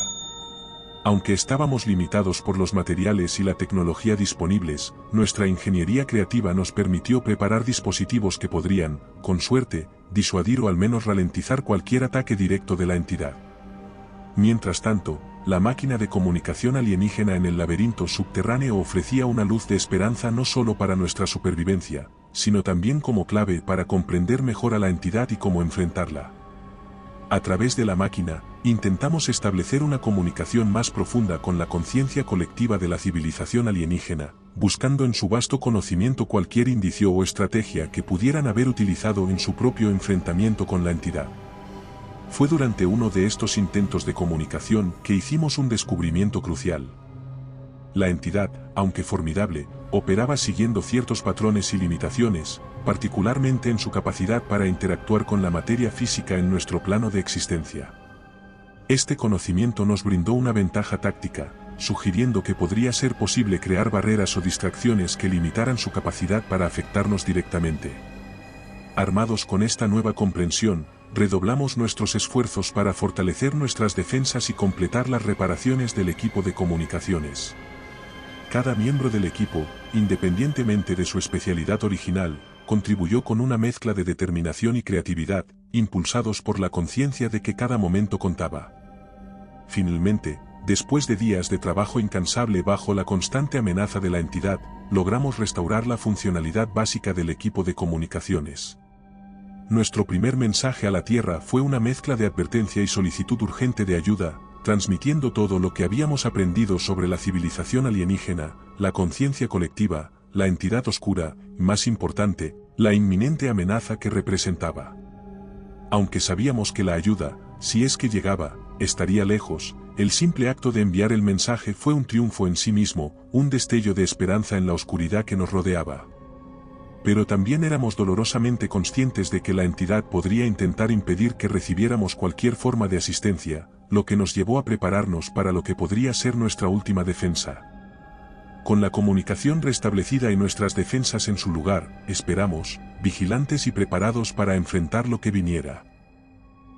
Aunque estábamos limitados por los materiales y la tecnología disponibles, nuestra ingeniería creativa nos permitió preparar dispositivos que podrían, con suerte, disuadir o al menos ralentizar cualquier ataque directo de la entidad. Mientras tanto, la máquina de comunicación alienígena en el laberinto subterráneo ofrecía una luz de esperanza no solo para nuestra supervivencia, sino también como clave para comprender mejor a la entidad y cómo enfrentarla. A través de la máquina, intentamos establecer una comunicación más profunda con la conciencia colectiva de la civilización alienígena, buscando en su vasto conocimiento cualquier indicio o estrategia que pudieran haber utilizado en su propio enfrentamiento con la entidad. Fue durante uno de estos intentos de comunicación que hicimos un descubrimiento crucial. La entidad, aunque formidable, operaba siguiendo ciertos patrones y limitaciones, particularmente en su capacidad para interactuar con la materia física en nuestro plano de existencia. Este conocimiento nos brindó una ventaja táctica, sugiriendo que podría ser posible crear barreras o distracciones que limitaran su capacidad para afectarnos directamente. Armados con esta nueva comprensión, redoblamos nuestros esfuerzos para fortalecer nuestras defensas y completar las reparaciones del equipo de comunicaciones. Cada miembro del equipo, independientemente de su especialidad original, contribuyó con una mezcla de determinación y creatividad, impulsados por la conciencia de que cada momento contaba. Finalmente, después de días de trabajo incansable bajo la constante amenaza de la entidad, logramos restaurar la funcionalidad básica del equipo de comunicaciones. Nuestro primer mensaje a la Tierra fue una mezcla de advertencia y solicitud urgente de ayuda, transmitiendo todo lo que habíamos aprendido sobre la civilización alienígena, la conciencia colectiva, la entidad oscura, y más importante, la inminente amenaza que representaba. Aunque sabíamos que la ayuda, si es que llegaba, estaría lejos, el simple acto de enviar el mensaje fue un triunfo en sí mismo, un destello de esperanza en la oscuridad que nos rodeaba. Pero también éramos dolorosamente conscientes de que la entidad podría intentar impedir que recibiéramos cualquier forma de asistencia, lo que nos llevó a prepararnos para lo que podría ser nuestra última defensa. Con la comunicación restablecida y nuestras defensas en su lugar, esperamos, vigilantes y preparados para enfrentar lo que viniera.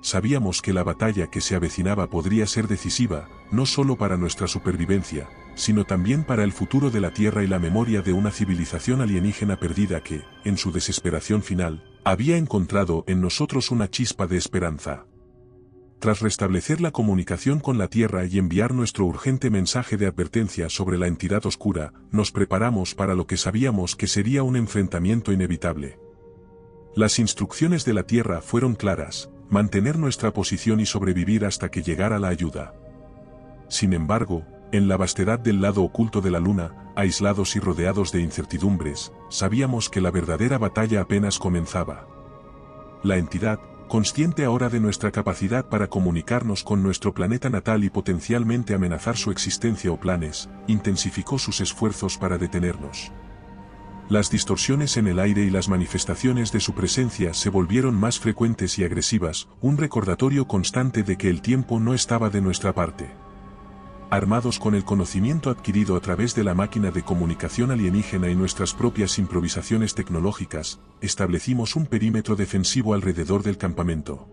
Sabíamos que la batalla que se avecinaba podría ser decisiva, no solo para nuestra supervivencia, sino también para el futuro de la Tierra y la memoria de una civilización alienígena perdida que, en su desesperación final, había encontrado en nosotros una chispa de esperanza. Tras restablecer la comunicación con la Tierra y enviar nuestro urgente mensaje de advertencia sobre la entidad oscura, nos preparamos para lo que sabíamos que sería un enfrentamiento inevitable. Las instrucciones de la Tierra fueron claras: mantener nuestra posición y sobrevivir hasta que llegara la ayuda. Sin embargo, en la vastedad del lado oculto de la Luna, aislados y rodeados de incertidumbres, sabíamos que la verdadera batalla apenas comenzaba. La entidad, consciente ahora de nuestra capacidad para comunicarnos con nuestro planeta natal y potencialmente amenazar su existencia o planes, intensificó sus esfuerzos para detenernos. Las distorsiones en el aire y las manifestaciones de su presencia se volvieron más frecuentes y agresivas, un recordatorio constante de que el tiempo no estaba de nuestra parte. Armados con el conocimiento adquirido a través de la máquina de comunicación alienígena y nuestras propias improvisaciones tecnológicas, establecimos un perímetro defensivo alrededor del campamento.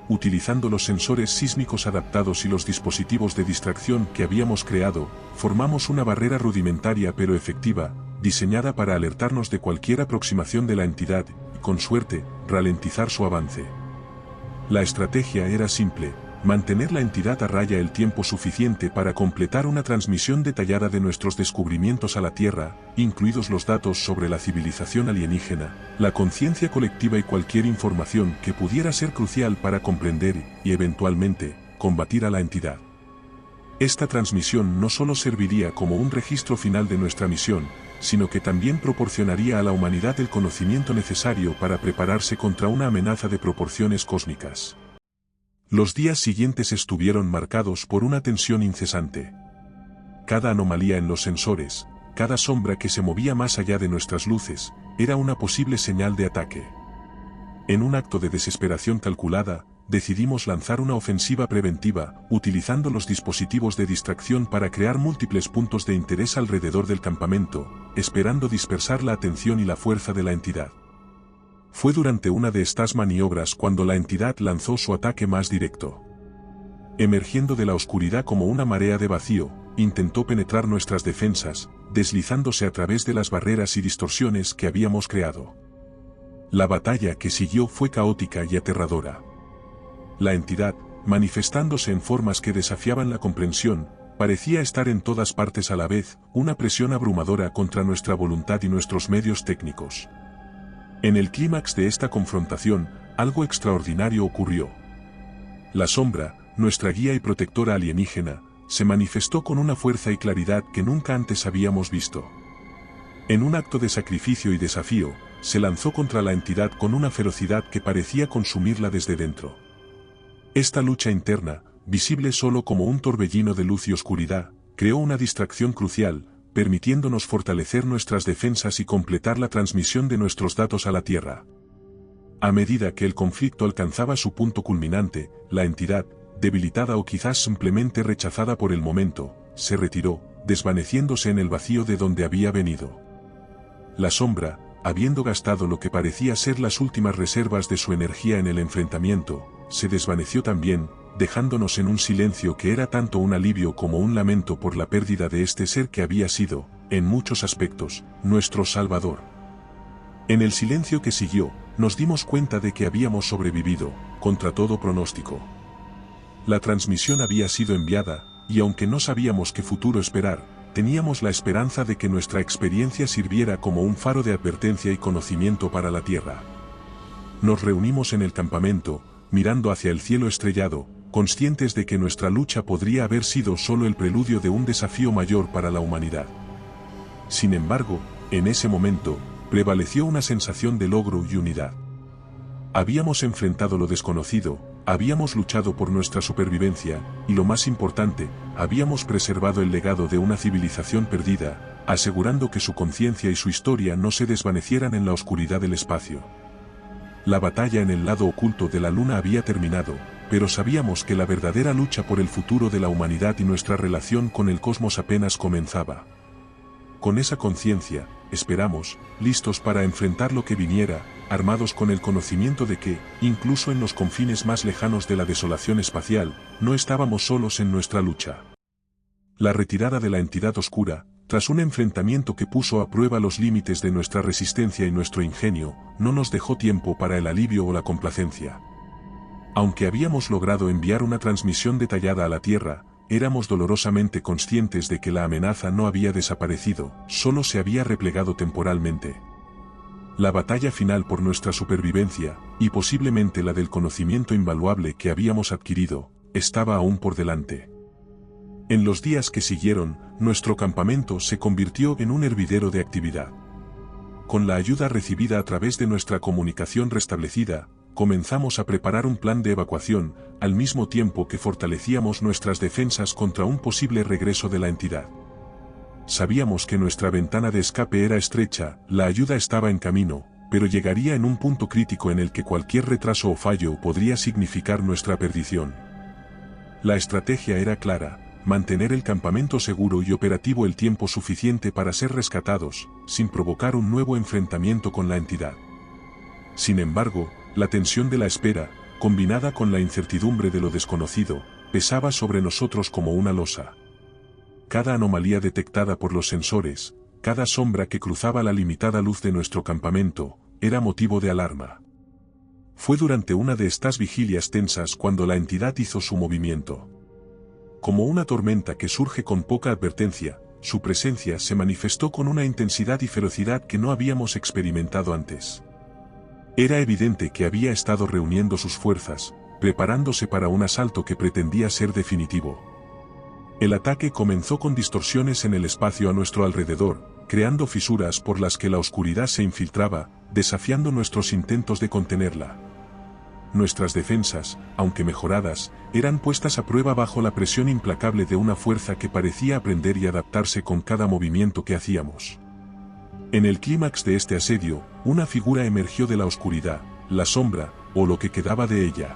Utilizando los sensores sísmicos adaptados y los dispositivos de distracción que habíamos creado, formamos una barrera rudimentaria pero efectiva, diseñada para alertarnos de cualquier aproximación de la entidad y, con suerte, ralentizar su avance. La estrategia era simple: mantener la entidad a raya el tiempo suficiente para completar una transmisión detallada de nuestros descubrimientos a la Tierra, incluidos los datos sobre la civilización alienígena, la conciencia colectiva y cualquier información que pudiera ser crucial para comprender y, eventualmente, combatir a la entidad. Esta transmisión no solo serviría como un registro final de nuestra misión, sino que también proporcionaría a la humanidad el conocimiento necesario para prepararse contra una amenaza de proporciones cósmicas. Los días siguientes estuvieron marcados por una tensión incesante. Cada anomalía en los sensores, cada sombra que se movía más allá de nuestras luces, era una posible señal de ataque. En un acto de desesperación calculada, decidimos lanzar una ofensiva preventiva, utilizando los dispositivos de distracción para crear múltiples puntos de interés alrededor del campamento, esperando dispersar la atención y la fuerza de la entidad. Fue durante una de estas maniobras cuando la entidad lanzó su ataque más directo. Emergiendo de la oscuridad como una marea de vacío, intentó penetrar nuestras defensas, deslizándose a través de las barreras y distorsiones que habíamos creado. La batalla que siguió fue caótica y aterradora. La entidad, manifestándose en formas que desafiaban la comprensión, parecía estar en todas partes a la vez, una presión abrumadora contra nuestra voluntad y nuestros medios técnicos. En el clímax de esta confrontación, algo extraordinario ocurrió. La sombra, nuestra guía y protectora alienígena, se manifestó con una fuerza y claridad que nunca antes habíamos visto. En un acto de sacrificio y desafío, se lanzó contra la entidad con una ferocidad que parecía consumirla desde dentro. Esta lucha interna, visible solo como un torbellino de luz y oscuridad, creó una distracción crucial, permitiéndonos fortalecer nuestras defensas y completar la transmisión de nuestros datos a la Tierra. A medida que el conflicto alcanzaba su punto culminante, la entidad, debilitada o quizás simplemente rechazada por el momento, se retiró, desvaneciéndose en el vacío de donde había venido. La sombra, habiendo gastado lo que parecía ser las últimas reservas de su energía en el enfrentamiento, se desvaneció también, dejándonos en un silencio que era tanto un alivio como un lamento por la pérdida de este ser que había sido, en muchos aspectos, nuestro Salvador. En el silencio que siguió, nos dimos cuenta de que habíamos sobrevivido, contra todo pronóstico. La transmisión había sido enviada, y aunque no sabíamos qué futuro esperar, teníamos la esperanza de que nuestra experiencia sirviera como un faro de advertencia y conocimiento para la Tierra. Nos reunimos en el campamento, mirando hacia el cielo estrellado, conscientes de que nuestra lucha podría haber sido solo el preludio de un desafío mayor para la humanidad. Sin embargo, en ese momento, prevaleció una sensación de logro y unidad. Habíamos enfrentado lo desconocido, habíamos luchado por nuestra supervivencia, y lo más importante, habíamos preservado el legado de una civilización perdida, asegurando que su conciencia y su historia no se desvanecieran en la oscuridad del espacio. La batalla en el lado oculto de la luna había terminado, pero sabíamos que la verdadera lucha por el futuro de la humanidad y nuestra relación con el cosmos apenas comenzaba. Con esa conciencia, esperamos, listos para enfrentar lo que viniera, armados con el conocimiento de que, incluso en los confines más lejanos de la desolación espacial, no estábamos solos en nuestra lucha. La retirada de la entidad oscura, tras un enfrentamiento que puso a prueba los límites de nuestra resistencia y nuestro ingenio, no nos dejó tiempo para el alivio o la complacencia. Aunque habíamos logrado enviar una transmisión detallada a la Tierra, éramos dolorosamente conscientes de que la amenaza no había desaparecido, solo se había replegado temporalmente. La batalla final por nuestra supervivencia, y posiblemente la del conocimiento invaluable que habíamos adquirido, estaba aún por delante. En los días que siguieron, nuestro campamento se convirtió en un hervidero de actividad. Con la ayuda recibida a través de nuestra comunicación restablecida, comenzamos a preparar un plan de evacuación, al mismo tiempo que fortalecíamos nuestras defensas contra un posible regreso de la entidad. Sabíamos que nuestra ventana de escape era estrecha, la ayuda estaba en camino, pero llegaría en un punto crítico en el que cualquier retraso o fallo podría significar nuestra perdición. La estrategia era clara: mantener el campamento seguro y operativo el tiempo suficiente para ser rescatados, sin provocar un nuevo enfrentamiento con la entidad. Sin embargo, la tensión de la espera, combinada con la incertidumbre de lo desconocido, pesaba sobre nosotros como una losa. Cada anomalía detectada por los sensores, cada sombra que cruzaba la limitada luz de nuestro campamento, era motivo de alarma. Fue durante una de estas vigilias tensas cuando la entidad hizo su movimiento. Como una tormenta que surge con poca advertencia, su presencia se manifestó con una intensidad y ferocidad que no habíamos experimentado antes. Era evidente que había estado reuniendo sus fuerzas, preparándose para un asalto que pretendía ser definitivo. El ataque comenzó con distorsiones en el espacio a nuestro alrededor, creando fisuras por las que la oscuridad se infiltraba, desafiando nuestros intentos de contenerla. Nuestras defensas, aunque mejoradas, eran puestas a prueba bajo la presión implacable de una fuerza que parecía aprender y adaptarse con cada movimiento que hacíamos. En el clímax de este asedio, una figura emergió de la oscuridad, la sombra, o lo que quedaba de ella.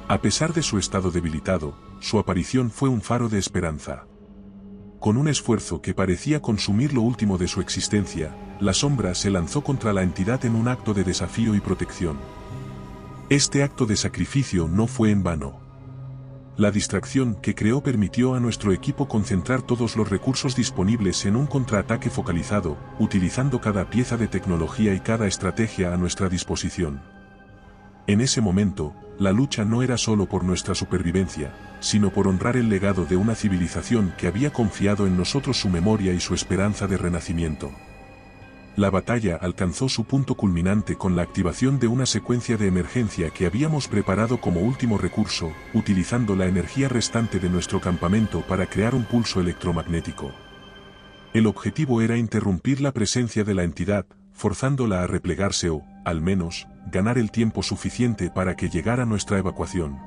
A pesar de su estado debilitado, su aparición fue un faro de esperanza. Con un esfuerzo que parecía consumir lo último de su existencia, la sombra se lanzó contra la entidad en un acto de desafío y protección. Este acto de sacrificio no fue en vano. La distracción que creó permitió a nuestro equipo concentrar todos los recursos disponibles en un contraataque focalizado, utilizando cada pieza de tecnología y cada estrategia a nuestra disposición. En ese momento, la lucha no era solo por nuestra supervivencia, sino por honrar el legado de una civilización que había confiado en nosotros su memoria y su esperanza de renacimiento. La batalla alcanzó su punto culminante con la activación de una secuencia de emergencia que habíamos preparado como último recurso, utilizando la energía restante de nuestro campamento para crear un pulso electromagnético. El objetivo era interrumpir la presencia de la entidad, forzándola a replegarse o, al menos, ganar el tiempo suficiente para que llegara nuestra evacuación.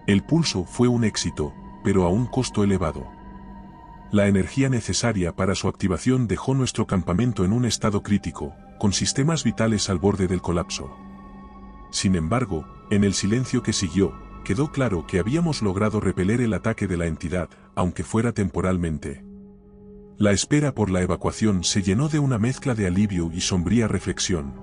El pulso fue un éxito, pero a un costo elevado. La energía necesaria para su activación dejó nuestro campamento en un estado crítico, con sistemas vitales al borde del colapso. Sin embargo, en el silencio que siguió, quedó claro que habíamos logrado repeler el ataque de la entidad, aunque fuera temporalmente. La espera por la evacuación se llenó de una mezcla de alivio y sombría reflexión.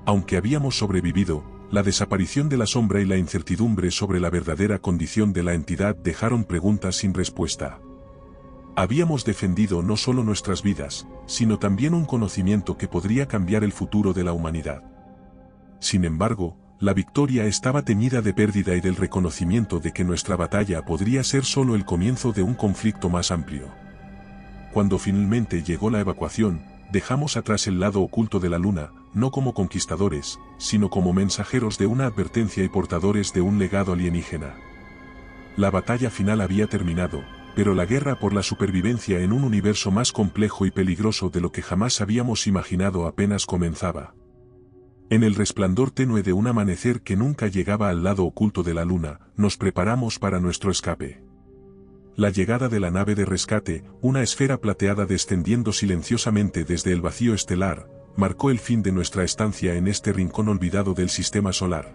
Aunque habíamos sobrevivido, la desaparición de la sombra y la incertidumbre sobre la verdadera condición de la entidad dejaron preguntas sin respuesta. Habíamos defendido no solo nuestras vidas, sino también un conocimiento que podría cambiar el futuro de la humanidad. Sin embargo, la victoria estaba teñida de pérdida y del reconocimiento de que nuestra batalla podría ser solo el comienzo de un conflicto más amplio. Cuando finalmente llegó la evacuación, dejamos atrás el lado oculto de la luna, no como conquistadores, sino como mensajeros de una advertencia y portadores de un legado alienígena. La batalla final había terminado, pero la guerra por la supervivencia en un universo más complejo y peligroso de lo que jamás habíamos imaginado apenas comenzaba. En el resplandor tenue de un amanecer que nunca llegaba al lado oculto de la luna, nos preparamos para nuestro escape. La llegada de la nave de rescate, una esfera plateada descendiendo silenciosamente desde el vacío estelar, marcó el fin de nuestra estancia en este rincón olvidado del sistema solar.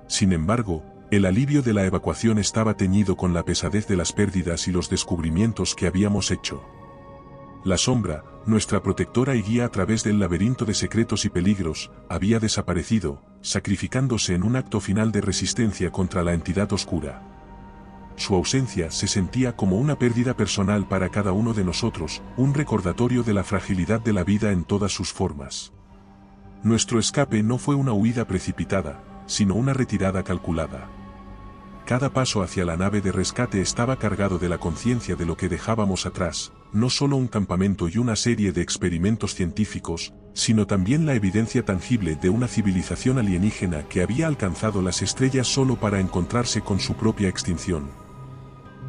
Sin embargo, el alivio de la evacuación estaba teñido con la pesadez de las pérdidas y los descubrimientos que habíamos hecho. La sombra, nuestra protectora y guía a través del laberinto de secretos y peligros, había desaparecido, sacrificándose en un acto final de resistencia contra la entidad oscura. Su ausencia se sentía como una pérdida personal para cada uno de nosotros, un recordatorio de la fragilidad de la vida en todas sus formas. Nuestro escape no fue una huida precipitada, sino una retirada calculada. Cada paso hacia la nave de rescate estaba cargado de la conciencia de lo que dejábamos atrás, no solo un campamento y una serie de experimentos científicos, sino también la evidencia tangible de una civilización alienígena que había alcanzado las estrellas solo para encontrarse con su propia extinción.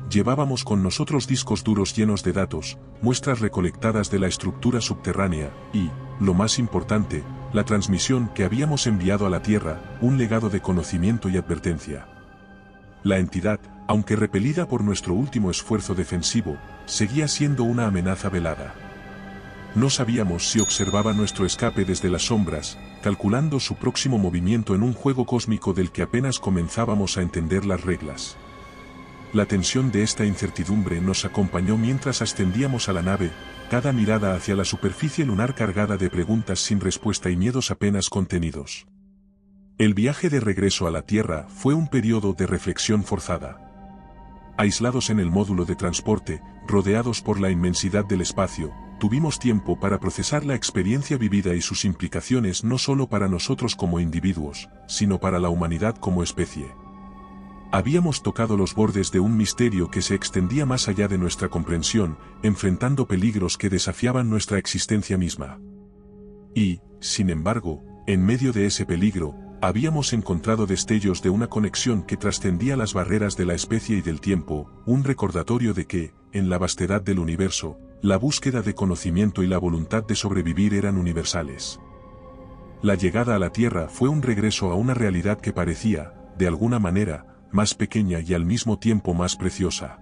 Llevábamos con nosotros discos duros llenos de datos, muestras recolectadas de la estructura subterránea, y, lo más importante, la transmisión que habíamos enviado a la Tierra, un legado de conocimiento y advertencia. La entidad, aunque repelida por nuestro último esfuerzo defensivo, seguía siendo una amenaza velada. No sabíamos si observaba nuestro escape desde las sombras, calculando su próximo movimiento en un juego cósmico del que apenas comenzábamos a entender las reglas. La tensión de esta incertidumbre nos acompañó mientras ascendíamos a la nave, cada mirada hacia la superficie lunar cargada de preguntas sin respuesta y miedos apenas contenidos. El viaje de regreso a la Tierra fue un periodo de reflexión forzada. Aislados en el módulo de transporte, rodeados por la inmensidad del espacio, tuvimos tiempo para procesar la experiencia vivida y sus implicaciones no solo para nosotros como individuos, sino para la humanidad como especie. Habíamos tocado los bordes de un misterio que se extendía más allá de nuestra comprensión, enfrentando peligros que desafiaban nuestra existencia misma. Y, sin embargo, en medio de ese peligro, habíamos encontrado destellos de una conexión que trascendía las barreras de la especie y del tiempo, un recordatorio de que, en la vastedad del universo, la búsqueda de conocimiento y la voluntad de sobrevivir eran universales. La llegada a la Tierra fue un regreso a una realidad que parecía, de alguna manera, más pequeña y al mismo tiempo más preciosa.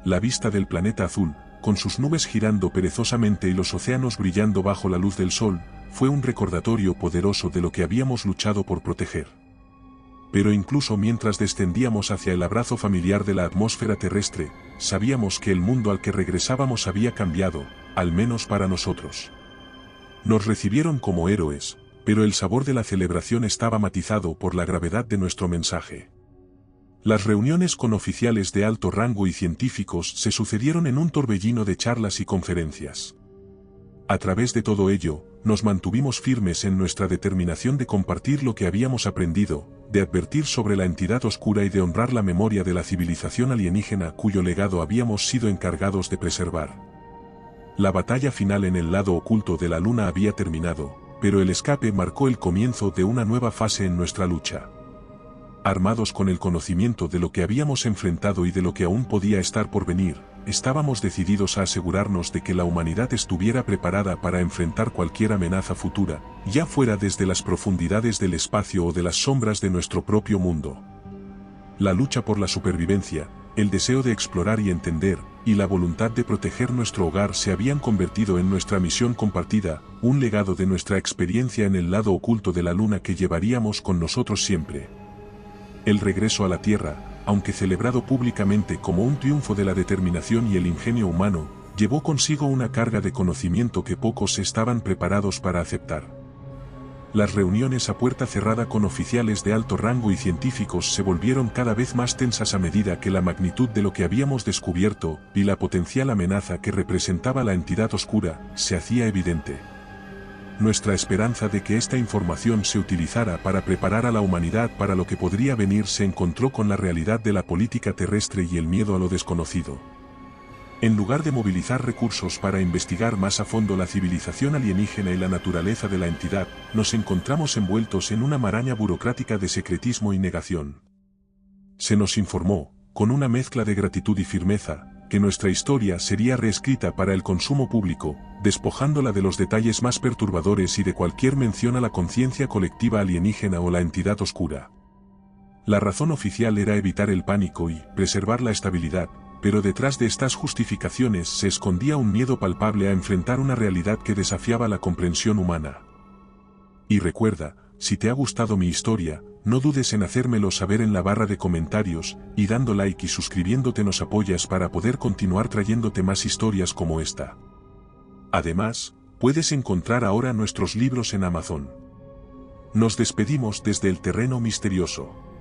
La vista del planeta azul, con sus nubes girando perezosamente y los océanos brillando bajo la luz del sol, fue un recordatorio poderoso de lo que habíamos luchado por proteger. Pero incluso mientras descendíamos hacia el abrazo familiar de la atmósfera terrestre, sabíamos que el mundo al que regresábamos había cambiado, al menos para nosotros. Nos recibieron como héroes, pero el sabor de la celebración estaba matizado por la gravedad de nuestro mensaje. Las reuniones con oficiales de alto rango y científicos se sucedieron en un torbellino de charlas y conferencias. A través de todo ello, nos mantuvimos firmes en nuestra determinación de compartir lo que habíamos aprendido, de advertir sobre la entidad oscura y de honrar la memoria de la civilización alienígena cuyo legado habíamos sido encargados de preservar. La batalla final en el lado oculto de la luna había terminado, pero el escape marcó el comienzo de una nueva fase en nuestra lucha. Armados con el conocimiento de lo que habíamos enfrentado y de lo que aún podía estar por venir, estábamos decididos a asegurarnos de que la humanidad estuviera preparada para enfrentar cualquier amenaza futura, ya fuera desde las profundidades del espacio o de las sombras de nuestro propio mundo. La lucha por la supervivencia, el deseo de explorar y entender, y la voluntad de proteger nuestro hogar se habían convertido en nuestra misión compartida, un legado de nuestra experiencia en el lado oculto de la luna que llevaríamos con nosotros siempre. El regreso a la Tierra, aunque celebrado públicamente como un triunfo de la determinación y el ingenio humano, llevó consigo una carga de conocimiento que pocos estaban preparados para aceptar. Las reuniones a puerta cerrada con oficiales de alto rango y científicos se volvieron cada vez más tensas a medida que la magnitud de lo que habíamos descubierto, y la potencial amenaza que representaba la entidad oscura, se hacía evidente. Nuestra esperanza de que esta información se utilizara para preparar a la humanidad para lo que podría venir se encontró con la realidad de la política terrestre y el miedo a lo desconocido. En lugar de movilizar recursos para investigar más a fondo la civilización alienígena y la naturaleza de la entidad, nos encontramos envueltos en una maraña burocrática de secretismo y negación. Se nos informó, con una mezcla de gratitud y firmeza, que nuestra historia sería reescrita para el consumo público, despojándola de los detalles más perturbadores y de cualquier mención a la conciencia colectiva alienígena o la entidad oscura. La razón oficial era evitar el pánico y preservar la estabilidad, pero detrás de estas justificaciones se escondía un miedo palpable a enfrentar una realidad que desafiaba la comprensión humana. Y recuerda, si te ha gustado mi historia, no dudes en hacérmelo saber en la barra de comentarios, y dando like y suscribiéndote nos apoyas para poder continuar trayéndote más historias como esta. Además, puedes encontrar ahora nuestros libros en Amazon. Nos despedimos desde el terreno misterioso.